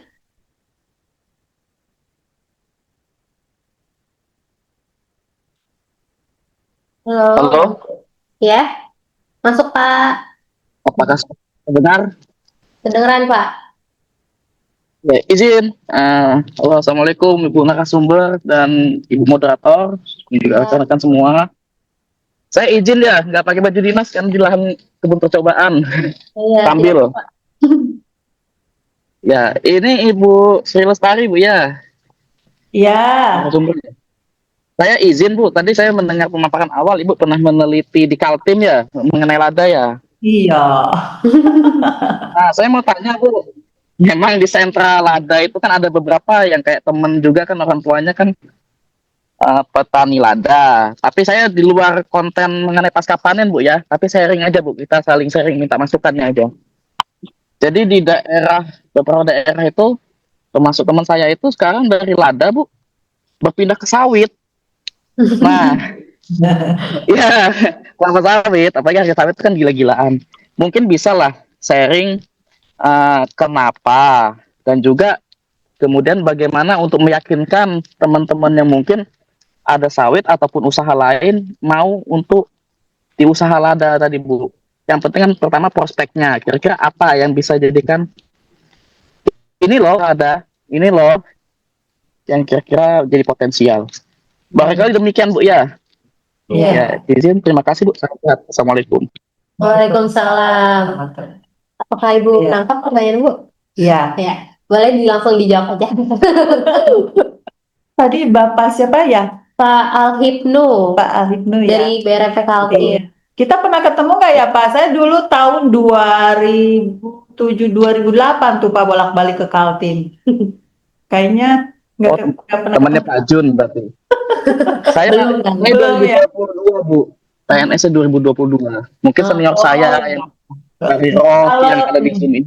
Halo, Halo, ya, masuk Pak. apakah benar? Kedengeran Pak. Ya, izin. Halo, Assalamualaikum Ibu narasumber dan Ibu moderator, dan juga Ya, rekan-rekan semua. Saya izin ya, nggak pakai baju dinas kan di lahan kebun percobaan. iya, tidak Sambil. apa-apa. Ya, ini Ibu Sri Lestari, Bu ya, Ya, narasumber. Saya izin, Bu. Tadi saya mendengar pemaparan awal, Ibu pernah meneliti di Kaltim ya, mengenai lada ya. iya. Nah, saya mau tanya, Bu. Memang di sentra lada itu kan ada beberapa yang kayak temen juga kan orang tuanya kan petani lada. Tapi saya di luar konten mengenai pasca panen, Bu ya. Tapi sharing aja, Bu. Kita saling sharing, minta masukannya aja. Jadi di daerah, beberapa daerah itu, termasuk teman saya itu sekarang dari lada, Bu, berpindah ke sawit. Nah, ya, kelapa sawit, apalagi harga sawit itu kan gila-gilaan. Mungkin bisa lah sharing kenapa. Dan juga kemudian bagaimana untuk meyakinkan teman-teman yang mungkin ada sawit ataupun usaha lain mau untuk di usaha lada tadi Bu. Yang penting kan pertama prospeknya. Kira-kira apa yang bisa jadikan ini loh ada, ini loh yang kira-kira jadi potensial. Barangkali demikian Bu ya. Iya. Ya, izin terima kasih Bu. Assalamualaikum. Waalaikumsalam. Apakah Ibu Iya. menangkap pertanyaan Ibu? Iya. Ya, boleh langsung dijawab aja. Tadi Bapak siapa ya? Pak Al-Hibnu Pak Alibnu ya. dari BRP Kaltim. Iya. Kita pernah ketemu nggak ya Pak? Saya dulu tahun 2007 2008 tuh Pak bolak-balik ke Kaltim. Kayaknya Oh, nggak pernah temannya ketemu. Pak Jun berarti. Saya Belum kan? saya Belum ya. 2022 Bu. PNS-nya 2022. Mungkin senior saya Oh, yang dari Roh kalau yang ada di sini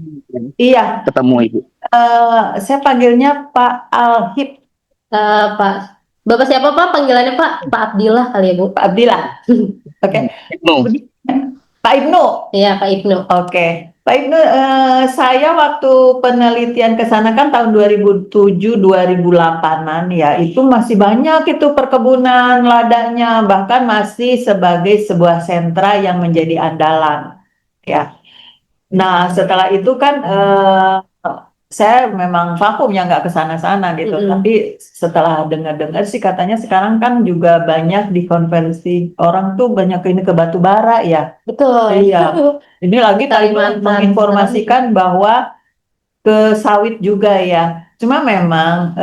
iya, ketemu Ibu. saya panggilnya Pak Alhib, Pak, Bapak siapa Pak? Panggilannya Pak? Pak Abdillah kali ya Bu? Pak Abdillah. Oke. Ibnu. Pak Ibnu. Iya, Pak Ibnu. Oke. Pak Ibnu, saya waktu penelitian ke sana kan tahun 2007 2008-an ya, itu masih banyak itu perkebunan ladanya, bahkan masih sebagai sebuah sentra yang menjadi andalan ya. Nah, setelah itu kan saya memang vakum ya nggak ke sana-sana gitu. Tapi setelah dengar-dengar sih katanya sekarang kan juga banyak dikonversi orang tuh banyak ini ke batu bara ya. Betul. Iya. Ini lagi Pak Ibu Kalimantan. menginformasikan bahwa ke sawit juga ya. Cuma memang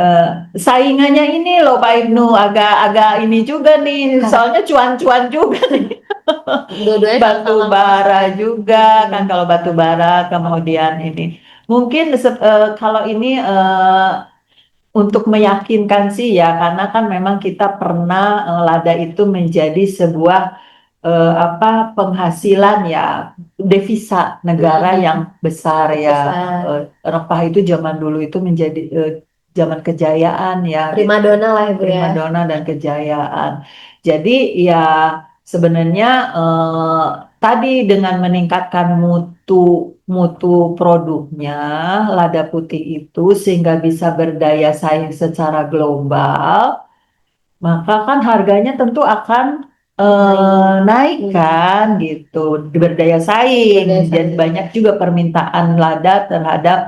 saingannya ini loh Pak Ibnu agak-agak ini juga nih. Soalnya cuan-cuan juga nih. Dua-duanya Batu sama-sama. bara juga kan kalau batu bara kemudian ini mungkin kalau ini untuk meyakinkan sih ya karena kan memang kita pernah lada itu menjadi sebuah apa penghasilan ya devisa negara yang besar ya. Rempah itu zaman dulu itu menjadi zaman kejayaan ya gitu. Primadona lah Ibu ya. Primadona dan kejayaan. Jadi ya sebenarnya tadi dengan meningkatkan mutu mutu produknya lada putih itu sehingga bisa berdaya saing secara global, maka kan harganya tentu akan naik kan gitu, berdaya saing. Berdaya Dan saing. banyak juga permintaan lada terhadap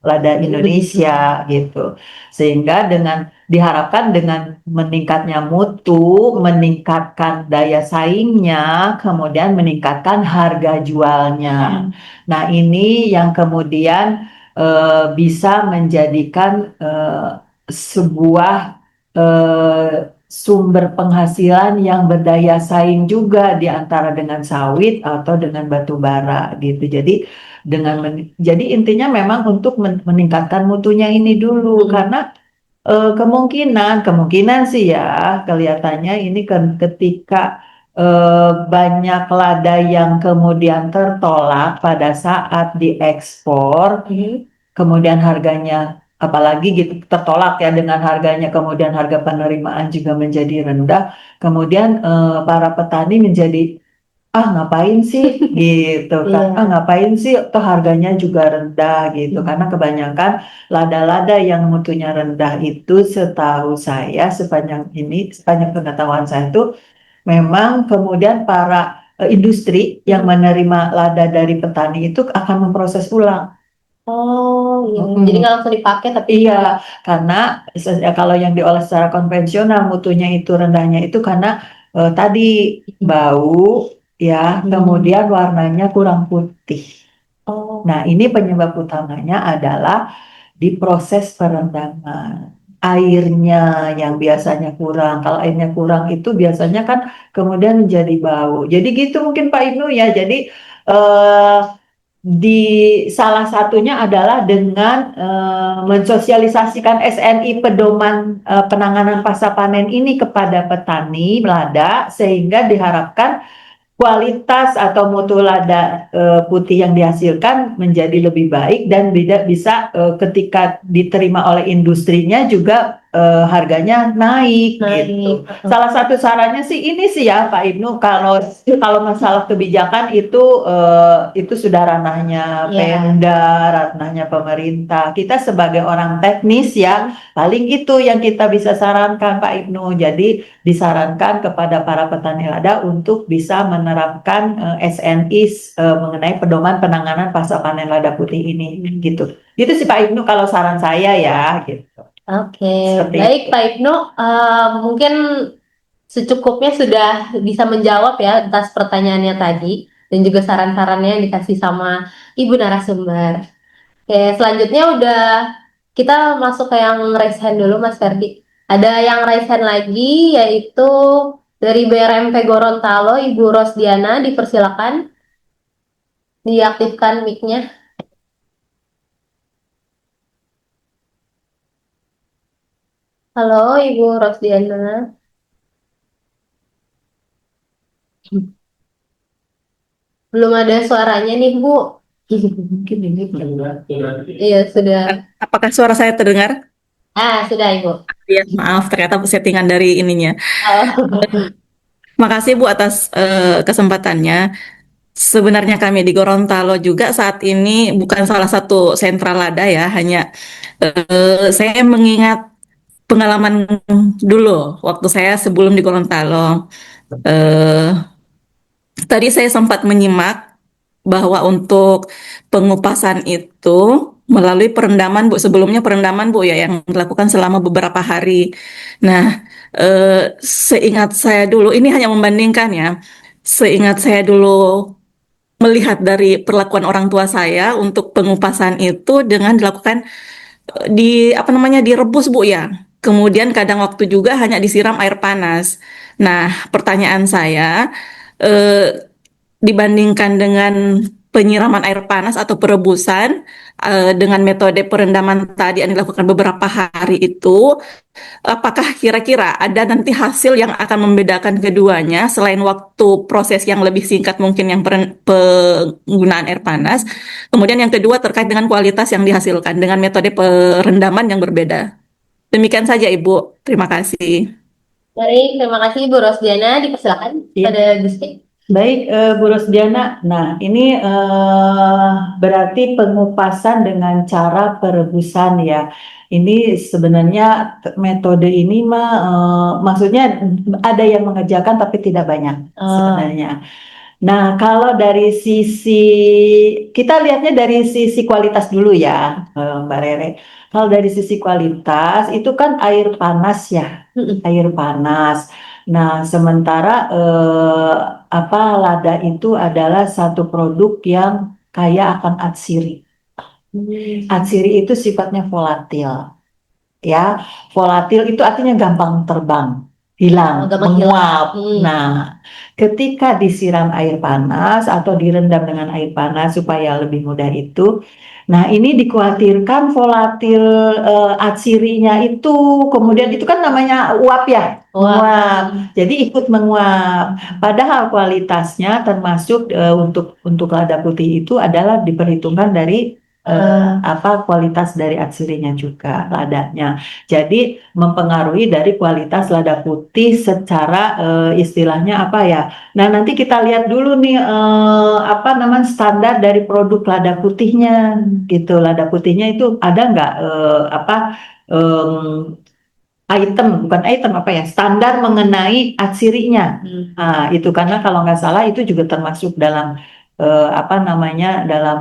lada Indonesia gitu. Sehingga dengan diharapkan dengan meningkatnya mutu, meningkatkan daya saingnya, kemudian meningkatkan harga jualnya. Nah, ini yang kemudian bisa menjadikan sebuah sumber penghasilan yang berdaya saing juga di antara dengan sawit atau dengan batu bara gitu. Jadi jadi intinya memang untuk meningkatkan mutunya ini dulu karena kemungkinan sih ya kelihatannya ini kan ketika banyak lada yang kemudian tertolak pada saat diekspor, kemudian harganya apalagi gitu tertolak ya dengan harganya, kemudian harga penerimaan juga menjadi rendah, kemudian para petani menjadi ngapain sih gitu kan, Iya. ngapain sih toh harganya juga rendah gitu, karena kebanyakan lada-lada yang mutunya rendah itu setahu saya sepanjang pengetahuan saya itu memang kemudian para industri yang menerima lada dari petani itu akan memproses ulang. Oh, iya. Jadi Mm-mm. nggak langsung dipakai tapi Iya, karena kalau yang diolah secara konvensional mutunya itu rendahnya itu karena tadi bau ya, kemudian warnanya kurang putih. Oh, Nah, ini penyebab utamanya adalah di proses perendaman. Airnya yang biasanya kurang. Kalau airnya kurang itu biasanya kan kemudian menjadi bau. Jadi gitu mungkin Pak Ibnu ya. Jadi eh, di salah satunya adalah dengan mensosialisasikan SNI pedoman penanganan pasca panen ini kepada petani lada sehingga diharapkan kualitas atau mutu lada putih yang dihasilkan menjadi lebih baik dan bisa ketika diterima oleh industrinya juga harganya naik gitu. naik. Salah satu sarannya sih ini sih ya Pak Ibnu, kalau masalah kebijakan itu sudah ranahnya Iya. Pemda, ranahnya pemerintah. Kita sebagai orang teknis ya paling itu yang kita bisa sarankan Pak Ibnu. Jadi disarankan kepada para petani lada untuk bisa menerapkan SNI mengenai pedoman penanganan pasca panen lada putih ini gitu. Gitu sih Pak Ibnu kalau saran saya ya gitu. Oke, Seperti baik itu. Pak Ibnu. Mungkin secukupnya sudah bisa menjawab ya atas pertanyaannya tadi dan juga saran-sarannya yang dikasih sama Ibu narasumber. Oke, selanjutnya udah kita masuk ke yang raise hand dulu Mas Ferdi. Ada yang raise hand lagi yaitu dari BRMP Gorontalo Ibu Rosdiana, dipersilakan diaktifkan mic-nya. Halo Ibu Rosdiana. Belum ada suaranya nih Bu. Mungkin ini Iya sudah. Apakah suara saya terdengar? Sudah Ibu. Ya, maaf, ternyata settingan dari ininya. Oh. Makasih Bu atas kesempatannya. Sebenarnya kami di Gorontalo juga saat ini bukan salah satu sentra lada ya, hanya saya mengingat pengalaman dulu waktu saya sebelum di Gorontalo. Eh, Tadi saya sempat menyimak bahwa untuk pengupasan itu melalui perendaman Bu, sebelumnya perendaman Bu ya yang dilakukan selama beberapa hari. Nah, seingat saya dulu ini hanya membandingkan ya. Seingat saya dulu melihat dari perlakuan orang tua saya untuk pengupasan itu dengan dilakukan di apa namanya direbus Bu ya. Kemudian kadang waktu juga hanya disiram air panas. Nah, pertanyaan saya eh, dibandingkan dengan penyiraman air panas atau perebusan dengan metode perendaman tadi yang dilakukan beberapa hari itu, apakah kira-kira ada nanti hasil yang akan membedakan keduanya selain waktu proses yang lebih singkat mungkin yang penggunaan air panas. Kemudian yang kedua terkait dengan kualitas yang dihasilkan dengan metode perendaman yang berbeda. Demikian saja Ibu. Terima kasih. Baik, terima kasih Ibu Rosdiana, dipersilakan Iya. pada Gusti. Baik, Bu Rosdiana. Nah, ini berarti pengupasan dengan cara perebusan ya. Ini sebenarnya metode ini maksudnya ada yang mengerjakan tapi tidak banyak sebenarnya. Nah, kalau dari sisi kita lihatnya dari sisi kualitas dulu ya, Mbak Rere. Kalau dari sisi kualitas itu kan air panas ya, air panas. Nah, sementara lada itu adalah satu produk yang kaya akan atsiri. Atsiri itu sifatnya volatil. Ya, volatil itu artinya gampang terbang, hilang, Gampang menguap. hilang. Nah, ketika disiram air panas atau direndam dengan air panas supaya lebih mudah itu, nah ini dikhawatirkan volatil atsirinya itu, kemudian itu kan namanya uap ya, menguap. Jadi ikut menguap. Padahal kualitasnya termasuk untuk lada putih itu adalah diperhitungkan dari kualitas dari atsirinya juga ladanya. Jadi mempengaruhi dari kualitas lada putih secara istilahnya apa ya. Nah, nanti kita lihat dulu nih standar dari produk lada putihnya gitu. Lada putihnya itu ada nggak bukan item apa ya, standar mengenai atsirinya. Nah, itu karena kalau nggak salah itu juga termasuk dalam dalam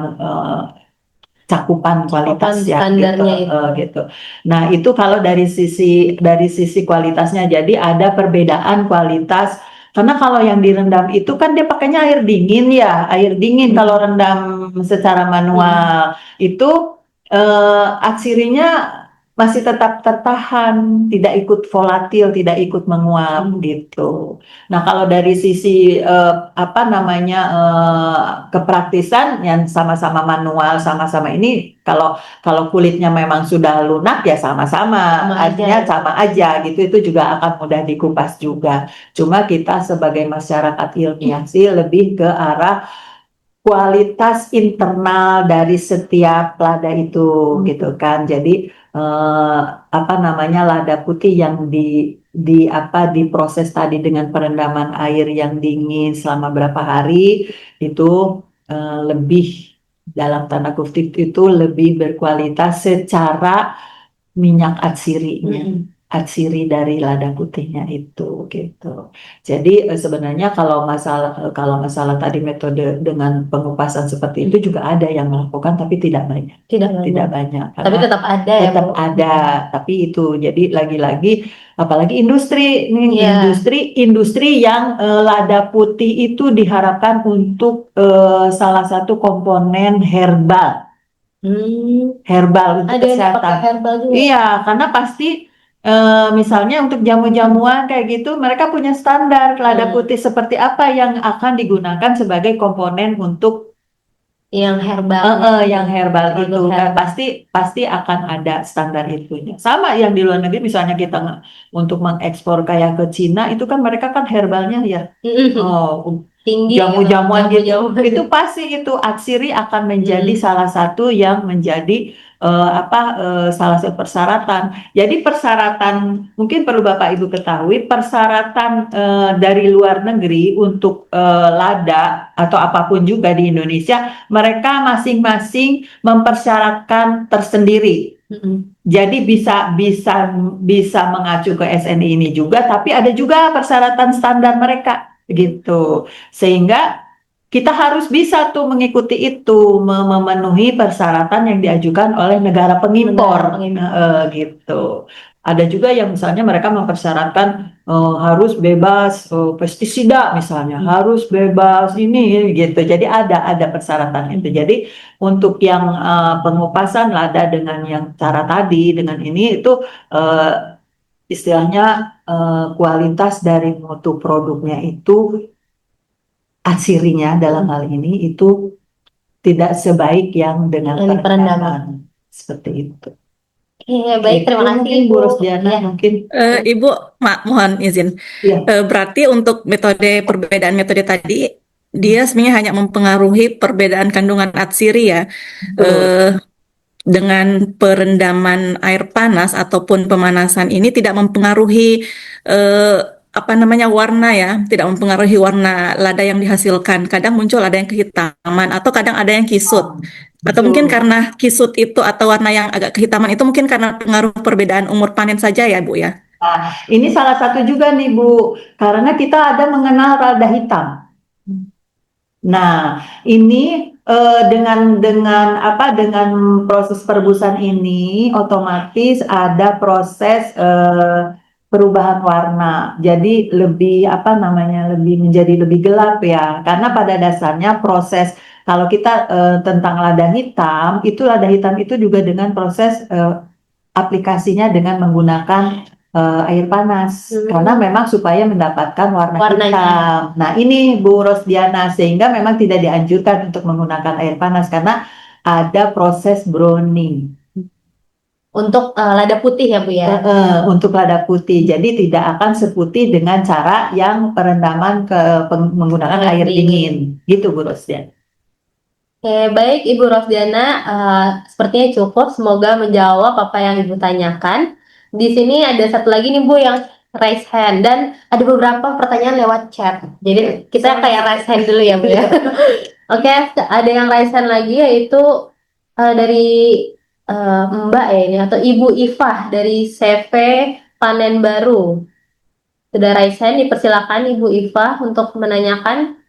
cakupan kualitas ya gitu, standarnya itu. gitu. Nah, itu kalau dari sisi kualitasnya, jadi ada perbedaan kualitas. Karena kalau yang direndam itu kan dia pakainya air dingin ya, air dingin. Kalau rendam secara manual itu atsirinya masih tetap tertahan, tidak ikut volatil, tidak ikut menguap gitu. Nah, kalau dari sisi kepraktisan yang sama-sama manual, sama-sama ini, kalau kulitnya memang sudah lunak ya sama-sama, artinya sama aja gitu. Itu juga akan mudah dikupas juga. Cuma kita sebagai masyarakat ilmiah sih lebih ke arah kualitas internal dari setiap lada itu gitu kan. Jadi lada putih yang diproses tadi dengan perendaman air yang dingin selama berapa hari itu lebih, dalam tanda kutip, itu lebih berkualitas secara minyak atsirinya. Atsiri dari lada putihnya itu gitu. Jadi sebenarnya kalau masalah tadi metode dengan pengupasan seperti itu juga ada yang melakukan, tapi tidak banyak. Tidak banyak. Tapi tetap ada ya, Tetap Bu? ada, tapi itu jadi lagi-lagi apalagi industri nih, Iya. industri yang lada putih itu diharapkan untuk salah satu komponen herbal untuk Ada yang kesehatan. pakai herbal juga. Iya, karena pasti misalnya untuk jamu-jamuan kayak gitu, mereka punya standar lada putih seperti apa yang akan digunakan sebagai komponen untuk Yang herbal. yang herbal itu Produk kan herbal. pasti akan ada standar itunya. Sama yang di luar negeri, misalnya kita untuk mengekspor kayak ke Cina, itu kan mereka kan herbalnya ya. Tinggi Jamu-jamuan gitu, jamu-jamuan. itu pasti itu atsiri akan menjadi salah satu yang menjadi salah satu persyaratan. Jadi persyaratan, mungkin perlu Bapak Ibu ketahui, persyaratan dari luar negeri untuk lada atau apapun juga di Indonesia, mereka masing-masing mempersyaratkan tersendiri. Jadi bisa mengacu ke SNI ini juga, tapi ada juga persyaratan standar mereka gitu. Sehingga kita harus bisa tuh mengikuti itu, memenuhi persyaratan yang diajukan oleh negara pengimpor. Gitu. Ada juga yang misalnya mereka mempersyaratkan harus bebas pestisida misalnya, harus bebas ini gitu. Jadi ada persyaratan itu. Jadi untuk yang pengupasan lada dengan yang cara tadi, dengan ini itu istilahnya kualitas dari mutu produknya itu, atsirinya dalam hal ini itu tidak sebaik yang dengan perendaman. Seperti itu. Baik, terima kasih mungkin Ibu. Bu Rosdiana, mungkin. Ibu, mohon izin. Berarti untuk perbedaan metode tadi, dia sebenarnya hanya mempengaruhi perbedaan kandungan atsiri ya. Dengan perendaman air panas ataupun pemanasan ini tidak mempengaruhi warna ya, tidak mempengaruhi warna lada yang dihasilkan. Kadang muncul ada yang kehitaman atau kadang ada yang kisut. Atau mungkin karena kisut itu atau warna yang agak kehitaman itu mungkin karena pengaruh perbedaan umur panen saja ya, Bu ya. Nah, ini salah satu juga nih Bu, karena kita ada mengenal lada hitam. Nah, ini dengan proses perebusan ini otomatis ada proses perubahan warna. Jadi lebih menjadi lebih gelap ya. Karena pada dasarnya proses, kalau kita tentang lada hitam itu juga dengan proses aplikasinya dengan menggunakan air panas, karena memang supaya mendapatkan warna hitam. Nah, ini Bu Rosdiana, sehingga memang tidak dianjurkan untuk menggunakan air panas karena ada proses browning. Untuk lada putih ya Bu ya? Untuk lada putih, jadi tidak akan seputih dengan cara yang perendaman menggunakan air dingin. Gitu Bu Rosdiana. Oke, baik Ibu Rosdiana, sepertinya cukup. Semoga menjawab apa yang Ibu tanyakan. Di sini ada satu lagi nih Bu yang raise hand dan ada beberapa pertanyaan lewat chat. Jadi kita kayak raise hand dulu ya Bu ya. Oke, ada yang raise hand lagi yaitu dari Mbak ya ini atau Ibu Ifah dari CV Panen Baru. Sudah raise hand, dipersilakan Ibu Ifah untuk menanyakan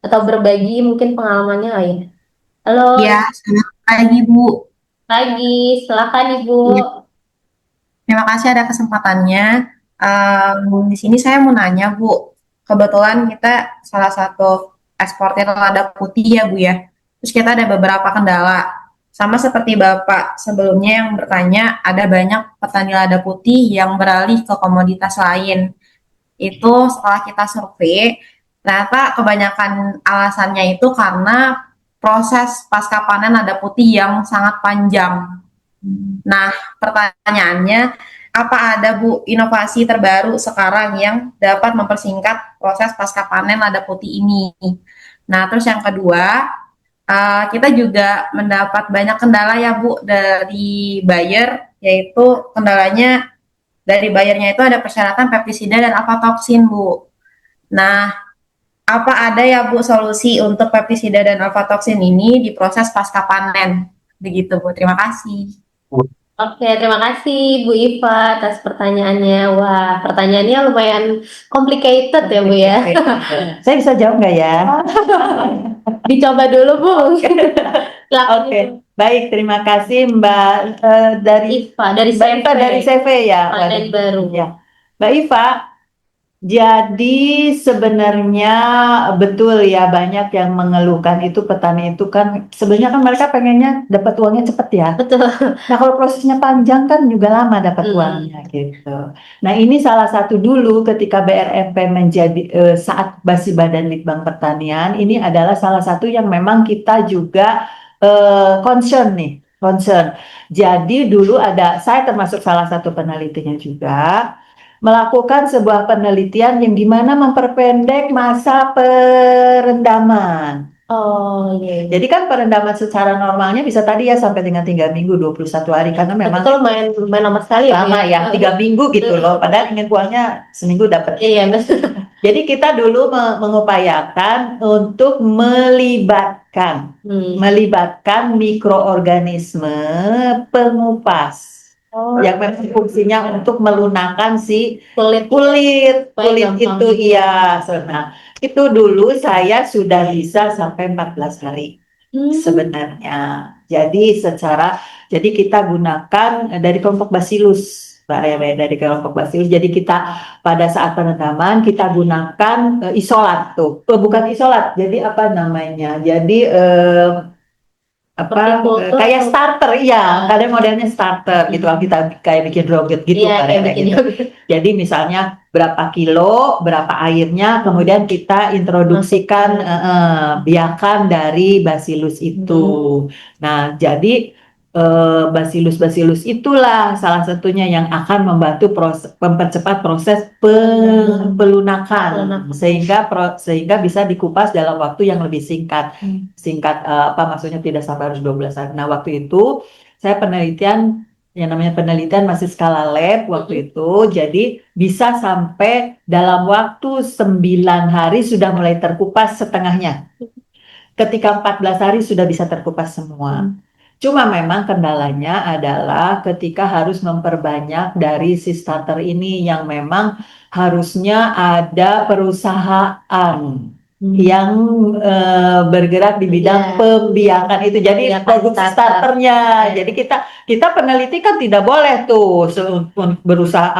atau berbagi mungkin pengalamannya lah ya. Halo, Ya, selamat pagi Bu. pagi, silakan Ibu. Ya, terima kasih ada kesempatannya. Di sini saya mau nanya Bu, kebetulan kita salah satu eksportir lada putih ya Bu ya. Terus kita ada beberapa kendala. Sama seperti Bapak sebelumnya yang bertanya, ada banyak petani lada putih yang beralih ke komoditas lain. Itu setelah kita survei, ternyata kebanyakan alasannya itu karena proses pasca panen lada putih yang sangat panjang. Nah, pertanyaannya, apa ada Bu inovasi terbaru sekarang yang dapat mempersingkat proses pasca panen lada putih ini? Nah, terus yang kedua, kita juga mendapat banyak kendala ya Bu dari buyer, yaitu kendalanya dari buyernya itu ada persyaratan pestisida dan aflatoksin Bu. Nah, apa ada ya Bu solusi untuk pestisida dan aflatoksin ini di proses pasca panen? Begitu Bu, terima kasih. Oke, terima kasih Bu Iva atas pertanyaannya. Wah, pertanyaannya lumayan complicated ya Bu ya. Saya bisa jawab nggak ya? Dicoba dulu Bu. Silakan Oke, Ibu. baik, terima kasih Mbak dari Iva dari Mbak Iva dari CV ya. Panen Baru. Ya, Mbak Iva. Jadi sebenarnya betul ya, banyak yang mengeluhkan itu petani itu kan sebenarnya kan mereka pengennya dapat uangnya cepat ya. Betul. Nah kalau prosesnya panjang kan juga lama dapat uangnya gitu. Nah ini salah satu dulu ketika BRMP menjadi saat Badan Litbang Pertanian ini adalah salah satu yang memang kita juga concern nih, concern. Jadi dulu ada, saya termasuk salah satu penelitinya juga, melakukan sebuah penelitian yang dimana memperpendek masa perendaman. Oh iya. Jadi kan perendaman secara normalnya bisa tadi ya sampai dengan 3 minggu, 21 hari. Karena memang Betul, lumayan lama sekali ya. lama ya, 3 minggu gitu loh. Padahal ingin uangnya seminggu dapat. Iya, betul. Jadi kita dulu mengupayakan untuk melibatkan mikroorganisme pengupas. Yang memang fungsinya untuk melunakkan si Kulit. kulit gampang. itu iya. Nah, itu dulu saya sudah bisa sampai 14 hari sebenarnya. Jadi kita gunakan dari kelompok Bacillus, Mbak Rere, dari kelompok Bacillus. Jadi kita pada saat perendaman kita gunakan isolat tuh. Bukan isolat. Jadi apa namanya? Jadi kayak starter ya, kadang modelnya starter gitu, kita kayak bikin yogurt gitu, Jadi misalnya berapa kilo, berapa airnya, kemudian kita introduksikan biakan dari Bacillus itu. Nah, jadi Bacillus itulah salah satunya yang akan membantu mempercepat proses pelunakan sehingga bisa dikupas dalam waktu yang lebih singkat. Maksudnya tidak sampai harus 12 hari. Nah, waktu itu saya penelitian yang namanya penelitian masih skala lab waktu itu, jadi bisa sampai dalam waktu 9 hari sudah mulai terkupas setengahnya. Ketika 14 hari sudah bisa terkupas semua. Cuma memang kendalanya adalah ketika harus memperbanyak dari si starter ini yang memang harusnya ada perusahaan yang bergerak di bidang pembiakan itu. Jadi produksi starternya. Jadi kita peneliti kan tidak boleh tuh berusaha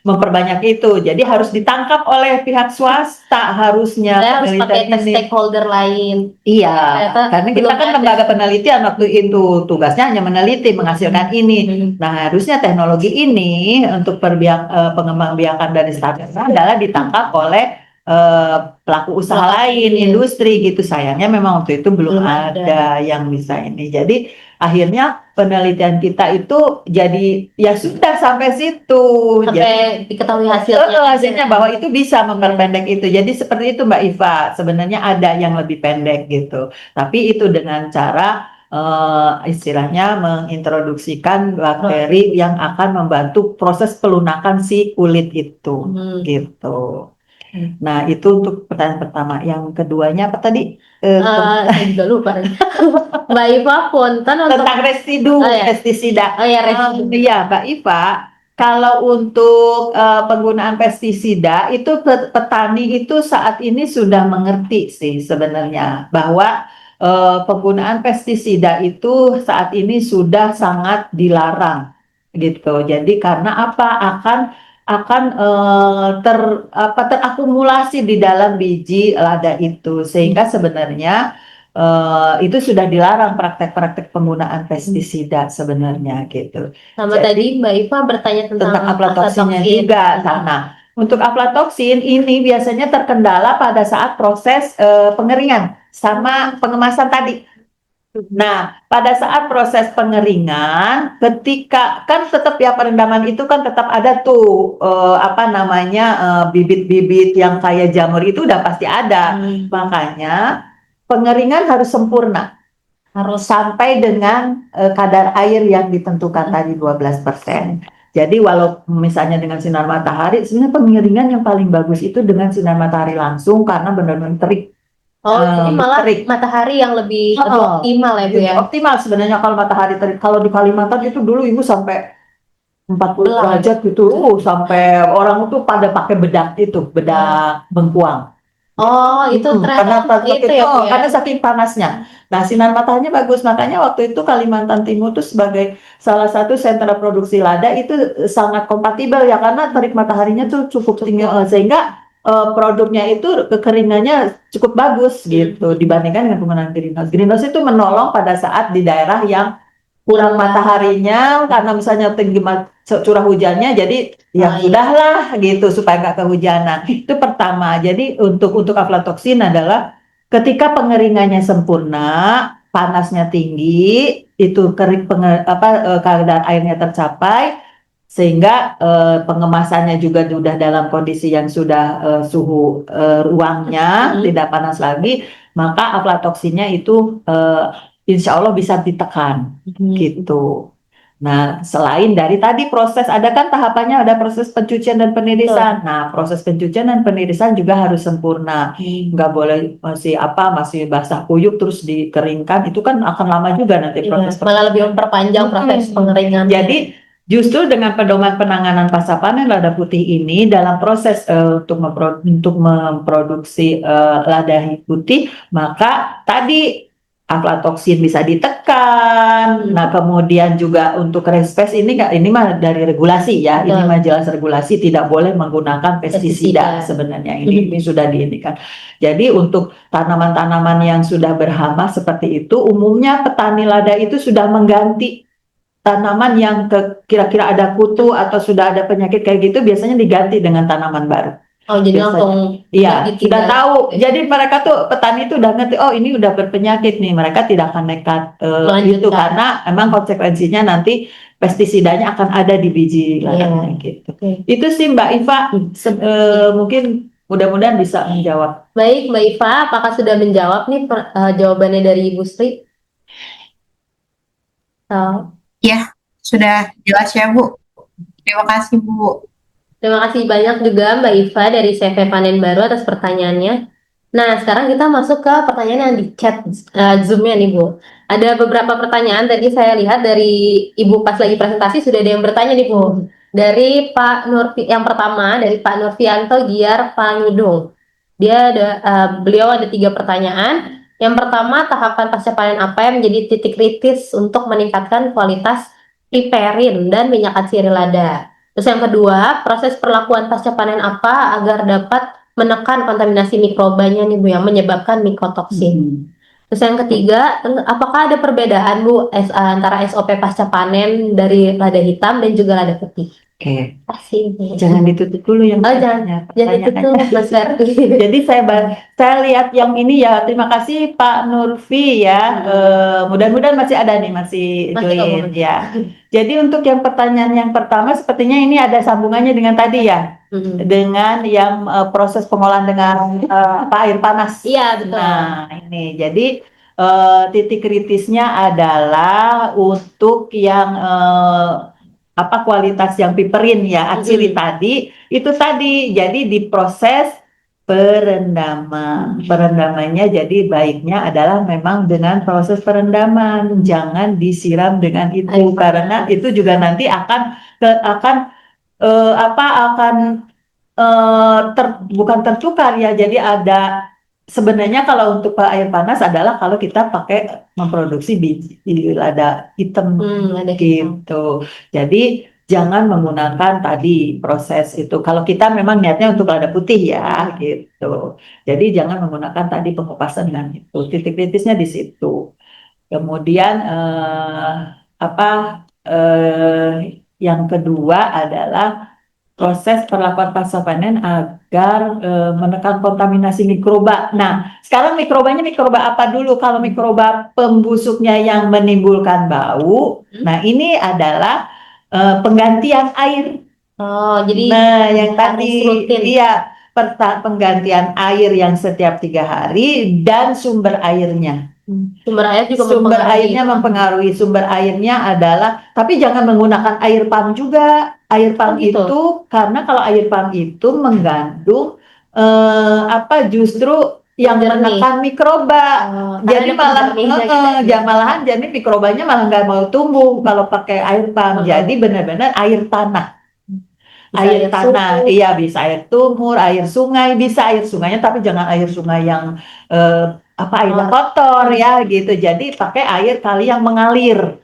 memperbanyak itu. Jadi harus ditangkap oleh pihak swasta harusnya. Harus pakai stakeholder lain. Iya, karena kita kan lembaga penelitian waktu itu tugasnya hanya meneliti, menghasilkan ini. Nah, harusnya teknologi ini untuk pengembang biakan dari starter adalah ditangkap oleh pelaku usaha Lokasi, lain, iya. industri gitu. Sayangnya memang waktu itu belum Belum ada. ada yang bisa ini. Jadi akhirnya penelitian kita itu jadi ya sudah sampai situ. Jadi Sampai diketahui hasilnya. hasilnya bahwa itu bisa memperpendek itu. Jadi seperti itu Mbak Iva. Sebenarnya ada yang lebih pendek gitu. Tapi itu dengan cara istilahnya mengintroduksikan bakteri yang akan membantu proses pelunakan si kulit itu, gitu. Nah, itu untuk pertanyaan pertama. Yang keduanya apa tadi? Saya juga lupa. Mbak Iva, punten untuk Tentang residu Oh, ya. pestisida. Oh ya, residu. Iya, Mbak Iva. Kalau untuk penggunaan pestisida itu petani itu saat ini sudah mengerti sih sebenarnya bahwa penggunaan pestisida itu saat ini sudah sangat dilarang gitu. Jadi karena apa? Akan terakumulasi di dalam biji lada itu sehingga sebenarnya itu sudah dilarang praktek-praktek penggunaan pestisida sebenarnya gitu. Sama Jadi, tadi Mbak Iva bertanya tentang aflatoxinnya aflatoksin. juga. Nah, untuk aflatoksin ini biasanya terkendala pada saat proses pengeringan sama pengemasan tadi. Nah, pada saat proses pengeringan, ketika kan tetap ya perendaman itu kan tetap ada tuh bibit-bibit yang kayak jamur itu udah pasti ada. Makanya pengeringan harus sempurna, harus sampai dengan kadar air yang ditentukan tadi 12%. Jadi walau misalnya dengan sinar matahari, sebenarnya pengeringan yang paling bagus itu dengan sinar matahari langsung karena benar-benar terik. Jadi malah terik. matahari yang lebih optimal ya Bu ya. Optimal sebenarnya kalau matahari terik. Kalau di Kalimantan itu dulu Ibu sampai 40 derajat gitu, sampai orang itu pada pakai bedak bengkuang. Oh, itu karena itu ya Bu ya. karena saking panasnya. Nah, sinar mataharinya bagus, makanya waktu itu Kalimantan Timur itu sebagai salah satu sentra produksi lada itu sangat kompatibel ya karena terik mataharinya tuh cukup tinggi sehingga produknya itu kekeringannya cukup bagus gitu dibandingkan dengan penggunaan greenhouse. Greenhouse itu menolong pada saat di daerah yang kurang mataharinya karena misalnya tinggi curah hujannya, jadi ya sudahlah gitu supaya nggak kehujanan. Itu pertama. Jadi untuk aflatoksin adalah ketika pengeringannya sempurna, panasnya tinggi, itu kadar airnya tercapai, sehingga pengemasannya juga sudah dalam kondisi yang sudah suhu ruangnya tidak panas lagi, maka aflatoksinnya itu insya Allah bisa ditekan gitu. Nah, selain dari tadi proses, ada kan tahapannya, ada proses pencucian dan penirisan. Nah, proses pencucian dan penirisan juga harus sempurna. Nggak boleh masih basah kuyup terus dikeringkan. Itu kan akan lama juga nanti proses. Malah lebih memperpanjang proses pengeringan. Jadi justru dengan pedoman penanganan pasca panen lada putih ini dalam proses untuk memproduksi lada putih, maka tadi aflatoksin bisa ditekan. Nah, kemudian juga untuk respes ini mah dari regulasi ya. Ini mah jelas regulasi tidak boleh menggunakan pestisida sebenarnya. Ini sudah diindikan. Jadi untuk tanaman-tanaman yang sudah berhama seperti itu, umumnya petani lada itu sudah mengganti tanaman yang kira-kira ada kutu atau sudah ada penyakit kayak gitu, biasanya diganti dengan tanaman baru. Oh, jadi langsung sudah tahu. Jadi mereka tuh petani itu udah ngerti, oh ini udah berpenyakit nih. Mereka tidak akan nekat itu karena emang konsekuensinya nanti pestisidanya akan ada di biji ladanya gitu. Itu sih Mbak Iva, mungkin mudah-mudahan bisa menjawab. Baik Mbak Iva, apakah sudah menjawab nih jawabannya dari Ibu Sri? Ya, sudah jelas ya Bu. Terima kasih Bu. Terima kasih banyak juga Mbak Iva dari CV Panen Baru atas pertanyaannya. Nah, sekarang kita masuk ke pertanyaan yang di chat Zoom-nya nih Bu. Ada beberapa pertanyaan tadi saya lihat dari Ibu pas lagi presentasi sudah ada yang bertanya nih Bu. Dari Pak Nurfi, yang pertama dari Pak Nurfianto Giar Pangidung. Beliau ada 3 pertanyaan. Yang pertama, tahapan pasca panen apa yang menjadi titik kritis untuk meningkatkan kualitas piperin dan minyak atsiri lada? Terus yang kedua, proses perlakuan pasca panen apa agar dapat menekan kontaminasi mikrobanya nih Bu yang menyebabkan mikotoksin. Terus yang ketiga, apakah ada perbedaan Bu antara SOP pasca panen dari lada hitam dan juga lada putih? Oke, Asik. jangan ditutup dulu yang Oh, jangan pertanyaannya. ditutup, Mas Ferdi. Jadi saya lihat yang ini ya. Terima kasih Pak Nurfi ya. Mudah-mudahan masih ada nih, masih Masih join ngomong. ya. Jadi untuk yang pertanyaan yang pertama, sepertinya ini ada sambungannya dengan tadi ya, dengan yang proses pengolahan dengan air panas. Iya, betul. Nah, ini jadi titik kritisnya adalah untuk yang kualitas yang piperin ya, aciri tadi itu tadi. Jadi diproses perendaman. Perendamannya jadi baiknya adalah memang dengan proses perendaman, jangan disiram dengan itu Air panas. karena itu juga nanti akan akan bukan tertukar ya. Jadi ada sebenarnya kalau untuk air panas adalah kalau kita pakai memproduksi biji lada hitam Lada hitam. gitu. Jadi jangan menggunakan tadi proses itu. Kalau kita memang niatnya untuk lada putih ya gitu. Jadi jangan menggunakan tadi pengupasan dengan itu. Titik kritisnya di situ. Kemudian yang kedua adalah proses perlakuan pasca panen agar menekan kontaminasi mikroba. Nah, sekarang mikrobanya mikroba apa dulu? Kalau mikroba pembusuknya yang menimbulkan bau, nah ini adalah penggantian air. Oh, jadi Nah, yang harus tadi rutin. iya penggantian air yang setiap 3 hari dan sumber airnya. Sumber air juga Sumber mempengaruhi. airnya mempengaruhi. Sumber airnya adalah, tapi jangan menggunakan air pump juga. Air pump Oh, gitu. itu karena kalau air pump itu mengandung justru yang Jernih. menekan mikroba. Jadi Karena ada malah penjernihnya gitu ya. malahan jadi mikrobanya malah nggak mau tumbuh kalau pakai air pump. Jadi benar-benar air tanah. Bisa Air tanah, sumur. iya bisa air sumur, air sungai, bisa air sungainya, tapi jangan air sungai yang air kotor ya gitu. Jadi pakai air kali yang mengalir,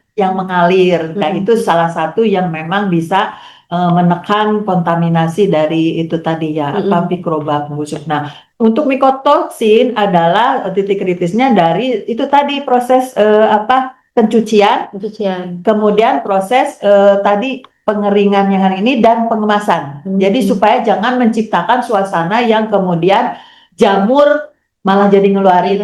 Nah itu salah satu yang memang bisa menekan kontaminasi dari itu tadi ya, mikroba pembusuk. Nah, untuk mikotoksin adalah titik kritisnya dari itu tadi proses pencucian, kemudian proses tadi pengeringan yang hari ini dan pengemasan. Jadi supaya jangan menciptakan suasana yang kemudian jamur malah jadi ngeluarin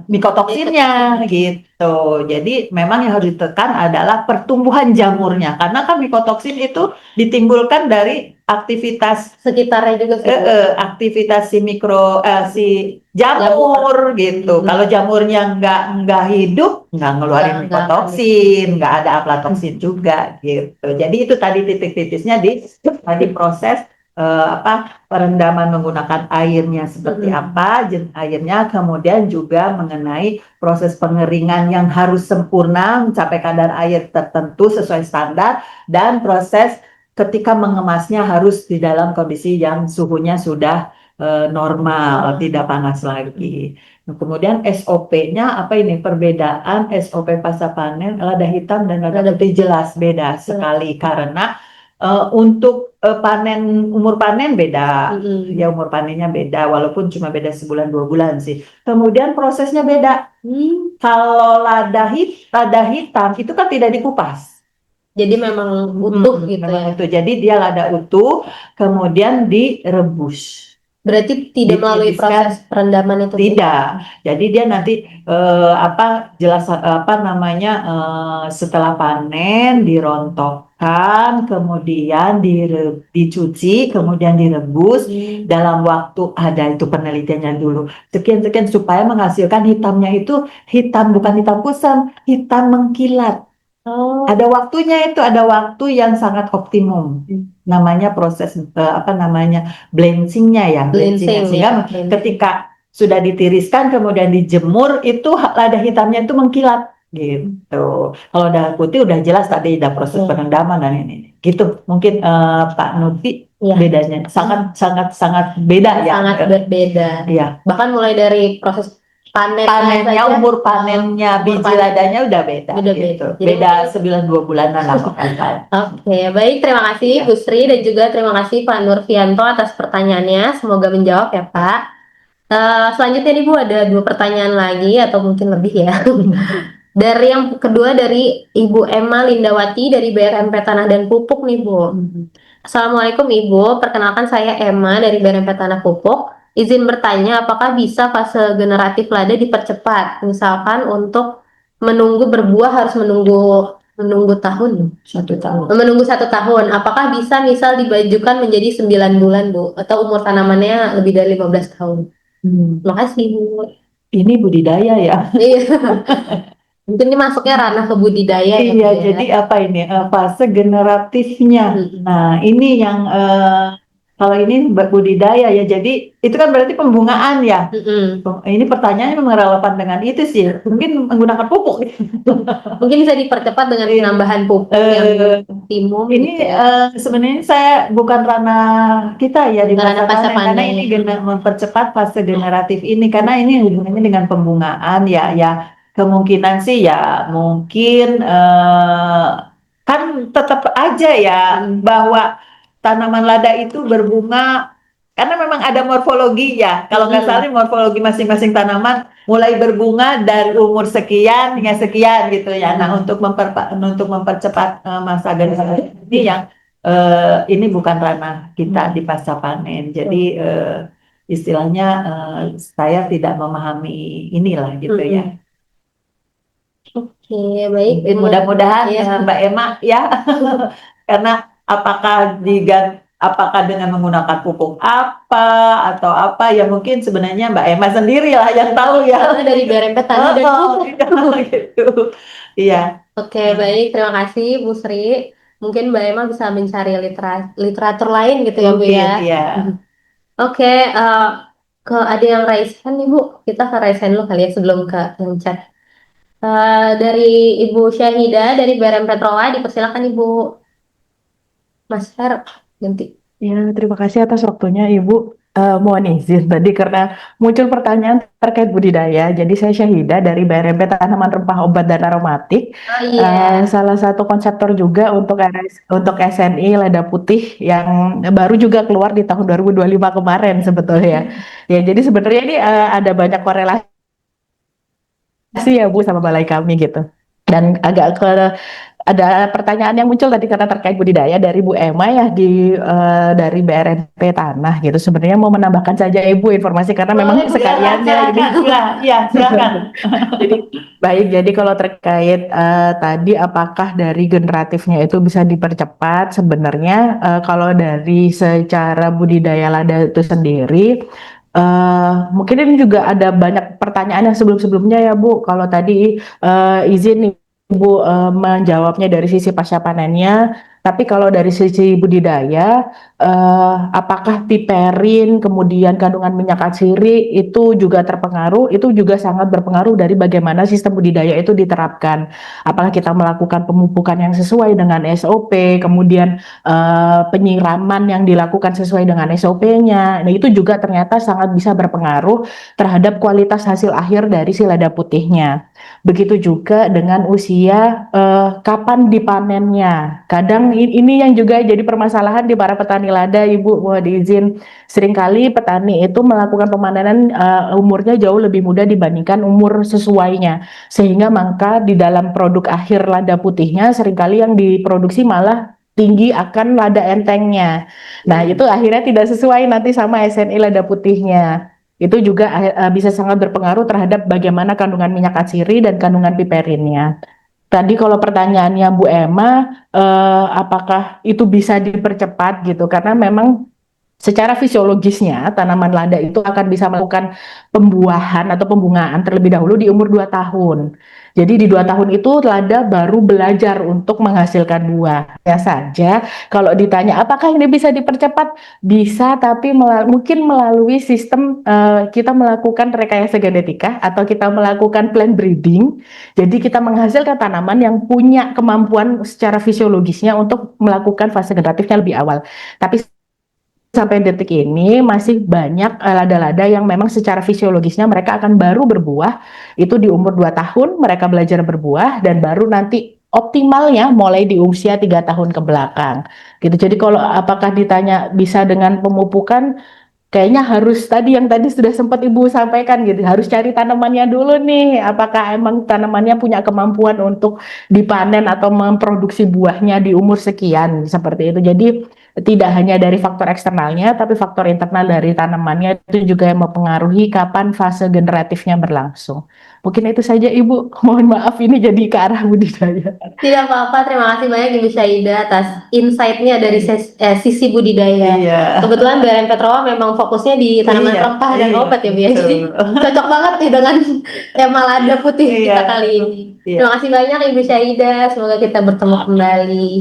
mikotoksinnya gitu. Jadi memang yang harus ditekan adalah pertumbuhan jamurnya, karena kan mikotoksin itu ditimbulkan dari aktivitas Sekitarnya juga sih. aktivitas si jamur gitu. Kalau jamurnya nggak hidup, nggak ngeluarin Nggak mikotoksin, nggak ada aflatoksin juga gitu. Jadi itu tadi titik titisnya di proses perendaman menggunakan airnya seperti apa, airnya, kemudian juga mengenai proses pengeringan yang harus sempurna mencapai kadar air tertentu sesuai standar, dan proses ketika mengemasnya harus di dalam kondisi yang suhunya sudah normal, tidak panas lagi. Nah, kemudian SOP-nya apa ini? Perbedaan SOP pasca panen lada hitam dan lada putih jelas beda sekali, karena untuk umur panen beda, ya umur panennya beda, walaupun cuma beda sebulan 2 bulan sih. Kemudian prosesnya beda. Kalau lada hitam itu kan tidak dikupas. Jadi memang utuh gitu ya. Itu. Jadi dia lada utuh, kemudian direbus. Berarti tidak melalui proses perendaman itu? Tidak. Jadi dia nanti setelah panen dirontokkan, kemudian dicuci, kemudian direbus dalam waktu, ada itu penelitiannya dulu, sekian supaya menghasilkan hitamnya itu hitam, bukan hitam kusam, hitam mengkilat. Ada waktunya itu, ada waktu yang sangat optimum. Namanya proses blanchingnya ya. Sehingga ketika sudah ditiriskan kemudian dijemur, itu lada hitamnya itu mengkilat gitu. Kalau lada putih udah jelas tadi ada proses perendaman dan ini. Gitu. Mungkin Pak Nurfi bedanya sangat beda ya. Sangat berbeda. Iya. Bahkan mulai dari proses panennya, umur panennya, biji ladanya udah beda. Gitu. Beda 92 bulanan lah. Oke, baik, terima kasih Bu Sri dan juga terima kasih Pak Nurfianto atas pertanyaannya. Semoga menjawab ya Pak. Selanjutnya nih Bu, ada 2 pertanyaan lagi atau mungkin lebih ya. Dari yang kedua dari Ibu Emma Lindawati dari BRMP Tanah dan Pupuk nih Bu. Assalamualaikum Ibu, perkenalkan saya Emma dari BRMP Tanah Pupuk. Izin bertanya, apakah bisa fase generatif lada dipercepat? Misalkan untuk menunggu berbuah harus menunggu tahun, 1 tahun. menunggu 1 tahun. Apakah bisa misal dibajukan menjadi 9 bulan Bu? Atau umur tanamannya lebih dari 15 tahun? Makasih Bu. Ini budidaya ya. Iya. Mungkin ini masuknya ranah ke budidaya ya Bu Iya, ya. jadi apa ini fase generatifnya. Nah, ini yang kalau ini budidaya ya. Jadi itu kan berarti pembungaan ya. Ini pertanyaannya memang relevan dengan itu sih. Mungkin menggunakan pupuk. Mungkin bisa dipercepat dengan Iya. penambahan pupuk yang optimum Ini gitu ya. sebenarnya saya bukan ranah kita ya di Bukan ranah masa fase panen, karena panen. ini mempercepat fase generatif ini karena ini hubungannya dengan pembungaan ya kemungkinan sih ya mungkin kan tetap aja ya bahwa tanaman lada itu berbunga karena memang ada morfologi ya, kalau nggak salah morfologi masing-masing tanaman mulai berbunga dari umur sekian hingga sekian gitu ya. Nah, untuk mempercepat masa generasi ini yang ini bukan ranah kita di pasca panen. Jadi istilahnya saya tidak memahami inilah gitu ya. Oke, baik. Mudah-mudahan Ya. Mbak Emma ya, karena apakah dengan menggunakan pupuk apa atau apa ya mungkin sebenarnya Mbak Emma sendiri lah yang tahu ya. Karena dari BRMP Tanah dan Pupuk. Gitu. Iya. Oke, baik. Terima kasih Bu Sri. Mungkin Mbak Emma bisa mencari literatur lain gitu ya Bu Mungkin, ya. iya. Oke, ke ada yang raise hand nih Bu. Kita ke raise hand dulu kali ya sebelum ke yang chat. Dari Ibu Syahida dari BRM Petrowa, dipersilakan Ibu. Mas Fer, ganti. Ya, terima kasih atas waktunya Ibu. Mohon izin tadi karena muncul pertanyaan terkait budidaya. Jadi saya Syahida dari BRMP Tanaman Rempah Obat dan Aromatik. Oh iya. Salah satu konseptor juga untuk SNI Lada Putih yang baru juga keluar di tahun 2025 kemarin sebetulnya. Ya, jadi sebenarnya ini ada banyak korelasi ya Bu sama balai kami gitu. Dan ada pertanyaan yang muncul tadi karena terkait budidaya dari Bu Emma ya dari BRMP Tanah gitu. Sebenarnya mau menambahkan saja Ibu informasi karena memang sekaliannya ini. Ya, silakan. Jadi baik, jadi kalau terkait tadi apakah dari generatifnya itu bisa dipercepat, sebenarnya kalau dari secara budidaya lada itu sendiri mungkin ini juga ada banyak pertanyaan yang sebelum-sebelumnya ya Bu. Kalau tadi izin nih Bu menjawabnya dari sisi pasca panennya, tapi kalau dari sisi budidaya, apakah piperin, kemudian kandungan minyak atsiri itu juga terpengaruh? Itu juga sangat berpengaruh dari bagaimana sistem budidaya itu diterapkan. Apakah kita melakukan pemupukan yang sesuai dengan SOP, kemudian penyiraman yang dilakukan sesuai dengan SOP-nya. Nah, itu juga ternyata sangat bisa berpengaruh terhadap kualitas hasil akhir dari si lada putihnya. Begitu juga dengan usia kapan dipanennya. Kadang ini yang juga jadi permasalahan di para petani lada, Ibu. Mohon diizin, seringkali petani itu melakukan pemanenan umurnya jauh lebih muda dibandingkan umur sesuainya. Sehingga maka di dalam produk akhir lada putihnya seringkali yang diproduksi malah tinggi akan lada entengnya. Nah, itu akhirnya tidak sesuai nanti sama SNI lada putihnya. Itu juga bisa sangat berpengaruh terhadap bagaimana kandungan minyak atsiri dan kandungan piperinnya. Tadi kalau pertanyaannya Bu Emma, apakah itu bisa dipercepat gitu? Karena memang secara fisiologisnya tanaman lada itu akan bisa melakukan pembuahan atau pembungaan terlebih dahulu di umur 2 tahun. Jadi di 2 tahun itu lada baru belajar untuk menghasilkan buah. Ya saja, kalau ditanya apakah ini bisa dipercepat? Bisa, tapi mungkin melalui sistem kita melakukan rekayasa genetika atau kita melakukan plant breeding. Jadi kita menghasilkan tanaman yang punya kemampuan secara fisiologisnya untuk melakukan fase generatifnya lebih awal. Tapi sampai detik ini masih banyak lada-lada yang memang secara fisiologisnya mereka akan baru berbuah itu di umur 2 tahun mereka belajar berbuah dan baru nanti optimalnya mulai di usia 3 tahun ke belakang gitu. Jadi kalau apakah ditanya bisa dengan pemupukan, kayaknya harus tadi yang tadi sudah sempat Ibu sampaikan gitu, harus cari tanamannya dulu nih, apakah emang tanamannya punya kemampuan untuk dipanen atau memproduksi buahnya di umur sekian seperti itu. Jadi tidak hanya dari faktor eksternalnya, tapi faktor internal dari tanamannya itu juga yang mempengaruhi kapan fase generatifnya berlangsung. Mungkin itu saja Ibu. Mohon maaf ini jadi ke arah budidaya. Tidak apa-apa, terima kasih banyak Ibu Syaida atas insight-nya dari sisi budidaya. Iya. Kebetulan BRN Petrowa memang fokusnya di tanaman Iya, rempah dan iya, obat ya Bu ya. Jadi betul. cocok banget nih dengan tema lada putih Iya, kita kali ini. iya. Terima kasih banyak Ibu Syaida, semoga kita bertemu kembali.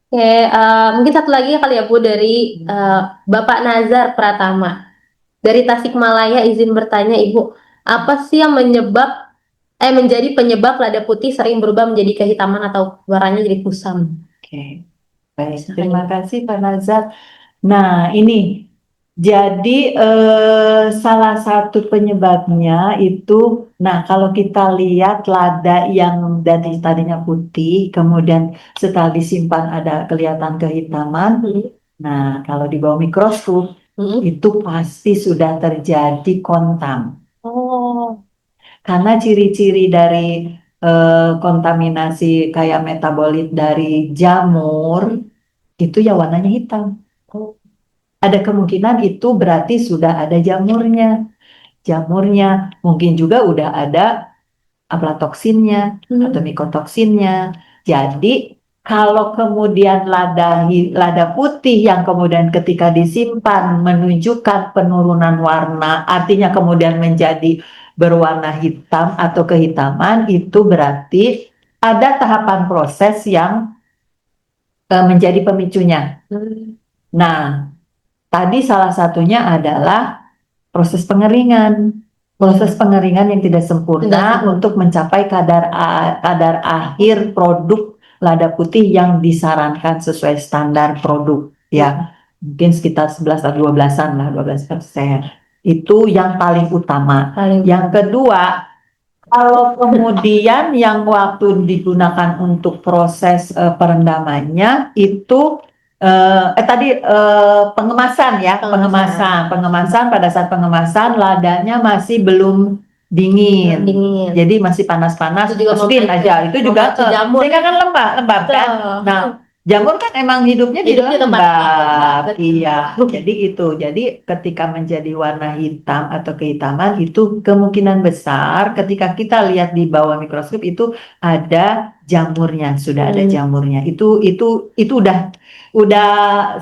Oke, mungkin satu lagi kali ya Bu dari Bapak Nazar Pratama. Dari Tasikmalaya izin bertanya Ibu, apa sih yang menjadi penyebab lada putih sering berubah menjadi kehitaman atau warnanya jadi kusam? Oke, baik. Terima kasih Pak Nazar. Nah, ini jadi salah satu penyebabnya itu, nah kalau kita lihat lada yang dari tadinya putih, kemudian setelah disimpan ada kelihatan kehitaman. Nah, kalau di bawah mikroskop itu pasti sudah terjadi kontam. Oh, Karena ciri-ciri dari kontaminasi kayak metabolit dari jamur itu ya warnanya hitam. Ada kemungkinan itu berarti sudah ada jamurnya. Jamurnya mungkin juga udah ada aflatoksinnya atau mikotoksinnya. Jadi kalau kemudian lada putih yang kemudian ketika disimpan menunjukkan penurunan warna, artinya kemudian menjadi berwarna hitam atau kehitaman, itu berarti ada tahapan proses yang menjadi pemicunya. Nah, tadi salah satunya adalah proses pengeringan. Proses pengeringan yang tidak sempurna untuk mencapai kadar akhir produk lada putih yang disarankan sesuai standar produk ya. Mungkin sekitar 11 atau 12-an lah, 12%. Itu yang paling utama. Yang kedua, kalau kemudian yang waktu digunakan untuk proses perendamannya itu pengemasan ya, pengemasan pada saat pengemasan ladanya masih belum dingin. Jadi masih panas-panas, Itu juga masukin aja. Itu juga jamur. sehingga kan lembab kan. Nah, jamur kan emang hidupnya di Hidupnya tempat lembab. lembab. Iya, jadi itu. Jadi ketika menjadi warna hitam atau kehitaman itu kemungkinan besar ketika kita lihat di bawah mikroskop itu ada jamurnya, sudah ada jamurnya. Itu udah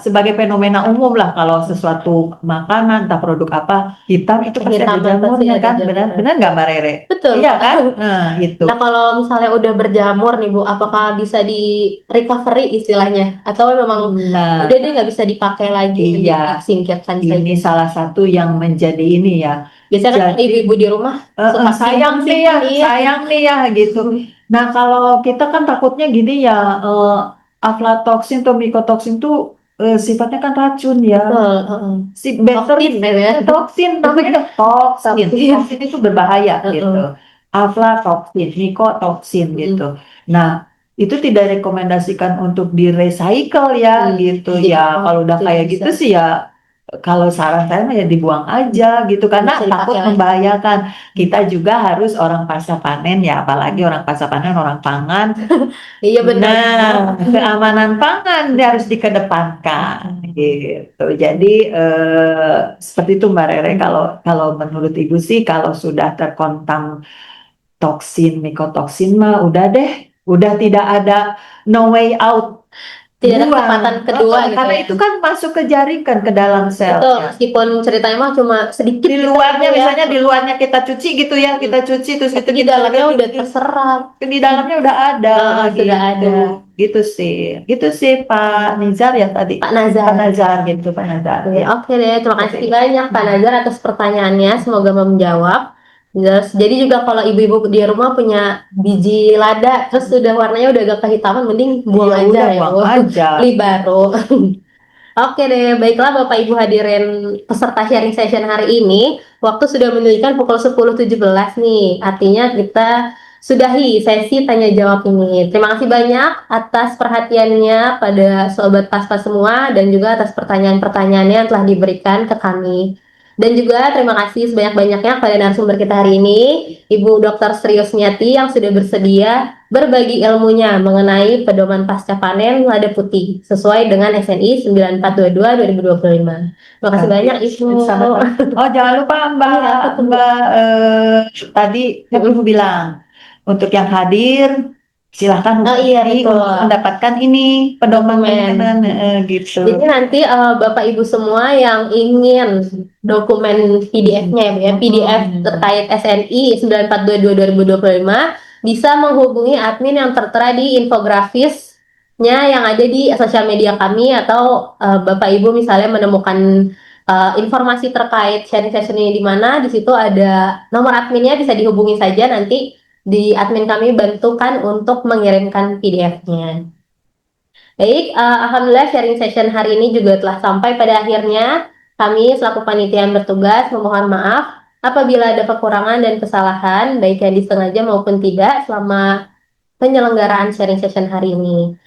sebagai fenomena umum lah kalau sesuatu makanan entah produk apa hitam itu pasti ada jamurnya kan, benar nggak Mbak Rere? Betul. Iya kan? Nah itu. Nah kalau misalnya udah berjamur nih Bu, apakah bisa di recovery istilahnya? Atau memang udah deh nggak bisa dipakai lagi, Iya, disingkirkan ini saja? salah satu yang menjadi ini ya. Biasanya kan ibu-ibu di rumah suka Sayang nih ya, sayang nih ya gitu. Nah kalau kita kan takutnya gini ya, aflatoksin atau mikotoksin tuh sifatnya kan racun ya. Si bakteri toksin namanya toksin. Toksin itu berbahaya gitu. Aflatoksin, mikotoksin gitu. Nah, itu tidak rekomendasikan untuk di-recycle ya gitu ya. Kalau udah kayak gitu sih ya kalau saran saya mah ya dibuang aja gitu karena takut membahayakan. Kita juga harus orang pasca panen ya, apalagi orang pasca panen orang pangan. Iya benar. Nah, keamanan pangan dia harus dikedepankan gitu. Jadi seperti itu Mbak Rere, kalau menurut Ibu sih kalau sudah terkontam toksin, mikotoksin mah udah deh, udah tidak ada no way out. Tidak ada kesempatan kedua gitu karena ya. itu kan masuk ke jaring kan ke dalam sel. Betul, meskipun ceritanya mah cuma sedikit Di luarnya misalnya di luarnya kita cuci gitu ya, kita cuci terus itu di kita dalamnya udah terserap. di dalamnya udah ada sudah ada. Gitu sih Pak Nizar ya tadi. Pak Nazar gitu Pak Nazar. Oke deh, terima kasih banyak Pak Nazar atas pertanyaannya, semoga menjawab. Jadi juga kalau ibu-ibu di rumah punya biji lada terus sudah warnanya udah agak kehitaman, mending buang Iya, aja udah, ya, buang aja. beli baru. Oke deh, baiklah Bapak Ibu hadirin peserta sharing session hari ini. Waktu sudah menunjukkan pukul 10.17 nih. Artinya kita sudahi sesi tanya jawab ini. Terima kasih banyak atas perhatiannya pada sobat Paspas semua dan juga atas pertanyaan-pertanyaannya yang telah diberikan ke kami. Dan juga terima kasih sebanyak-banyaknya kepada narasumber kita hari ini, Ibu Dr. Sri Yusniati yang sudah bersedia berbagi ilmunya mengenai pedoman pasca panen lada putih sesuai dengan SNI 9422 2025. Terima kasih banyak Ibu. Sama-sama. Oh, jangan lupa Mbak, Iya, betul. Mbak tadi kan Ibu bilang untuk yang hadir silahkan Oh iya, hubungi betul. untuk mendapatkan ini pedoman Dokumen. gitu. Jadi nanti Bapak Ibu semua yang ingin dokumen PDF-nya ya, Bu, ya, PDF terkait SNI 9422 2025 bisa menghubungi admin yang tertera di infografisnya yang ada di sosial media kami atau Bapak Ibu misalnya menemukan informasi terkait sharing session ini di mana, di situ ada nomor adminnya, bisa dihubungi saja, nanti di admin kami bantukan untuk mengirimkan PDF-nya. Baik, alhamdulillah sharing session hari ini juga telah sampai pada akhirnya. Kami selaku panitia yang bertugas memohon maaf apabila ada kekurangan dan kesalahan, baik yang disengaja maupun tidak, selama penyelenggaraan sharing session hari ini.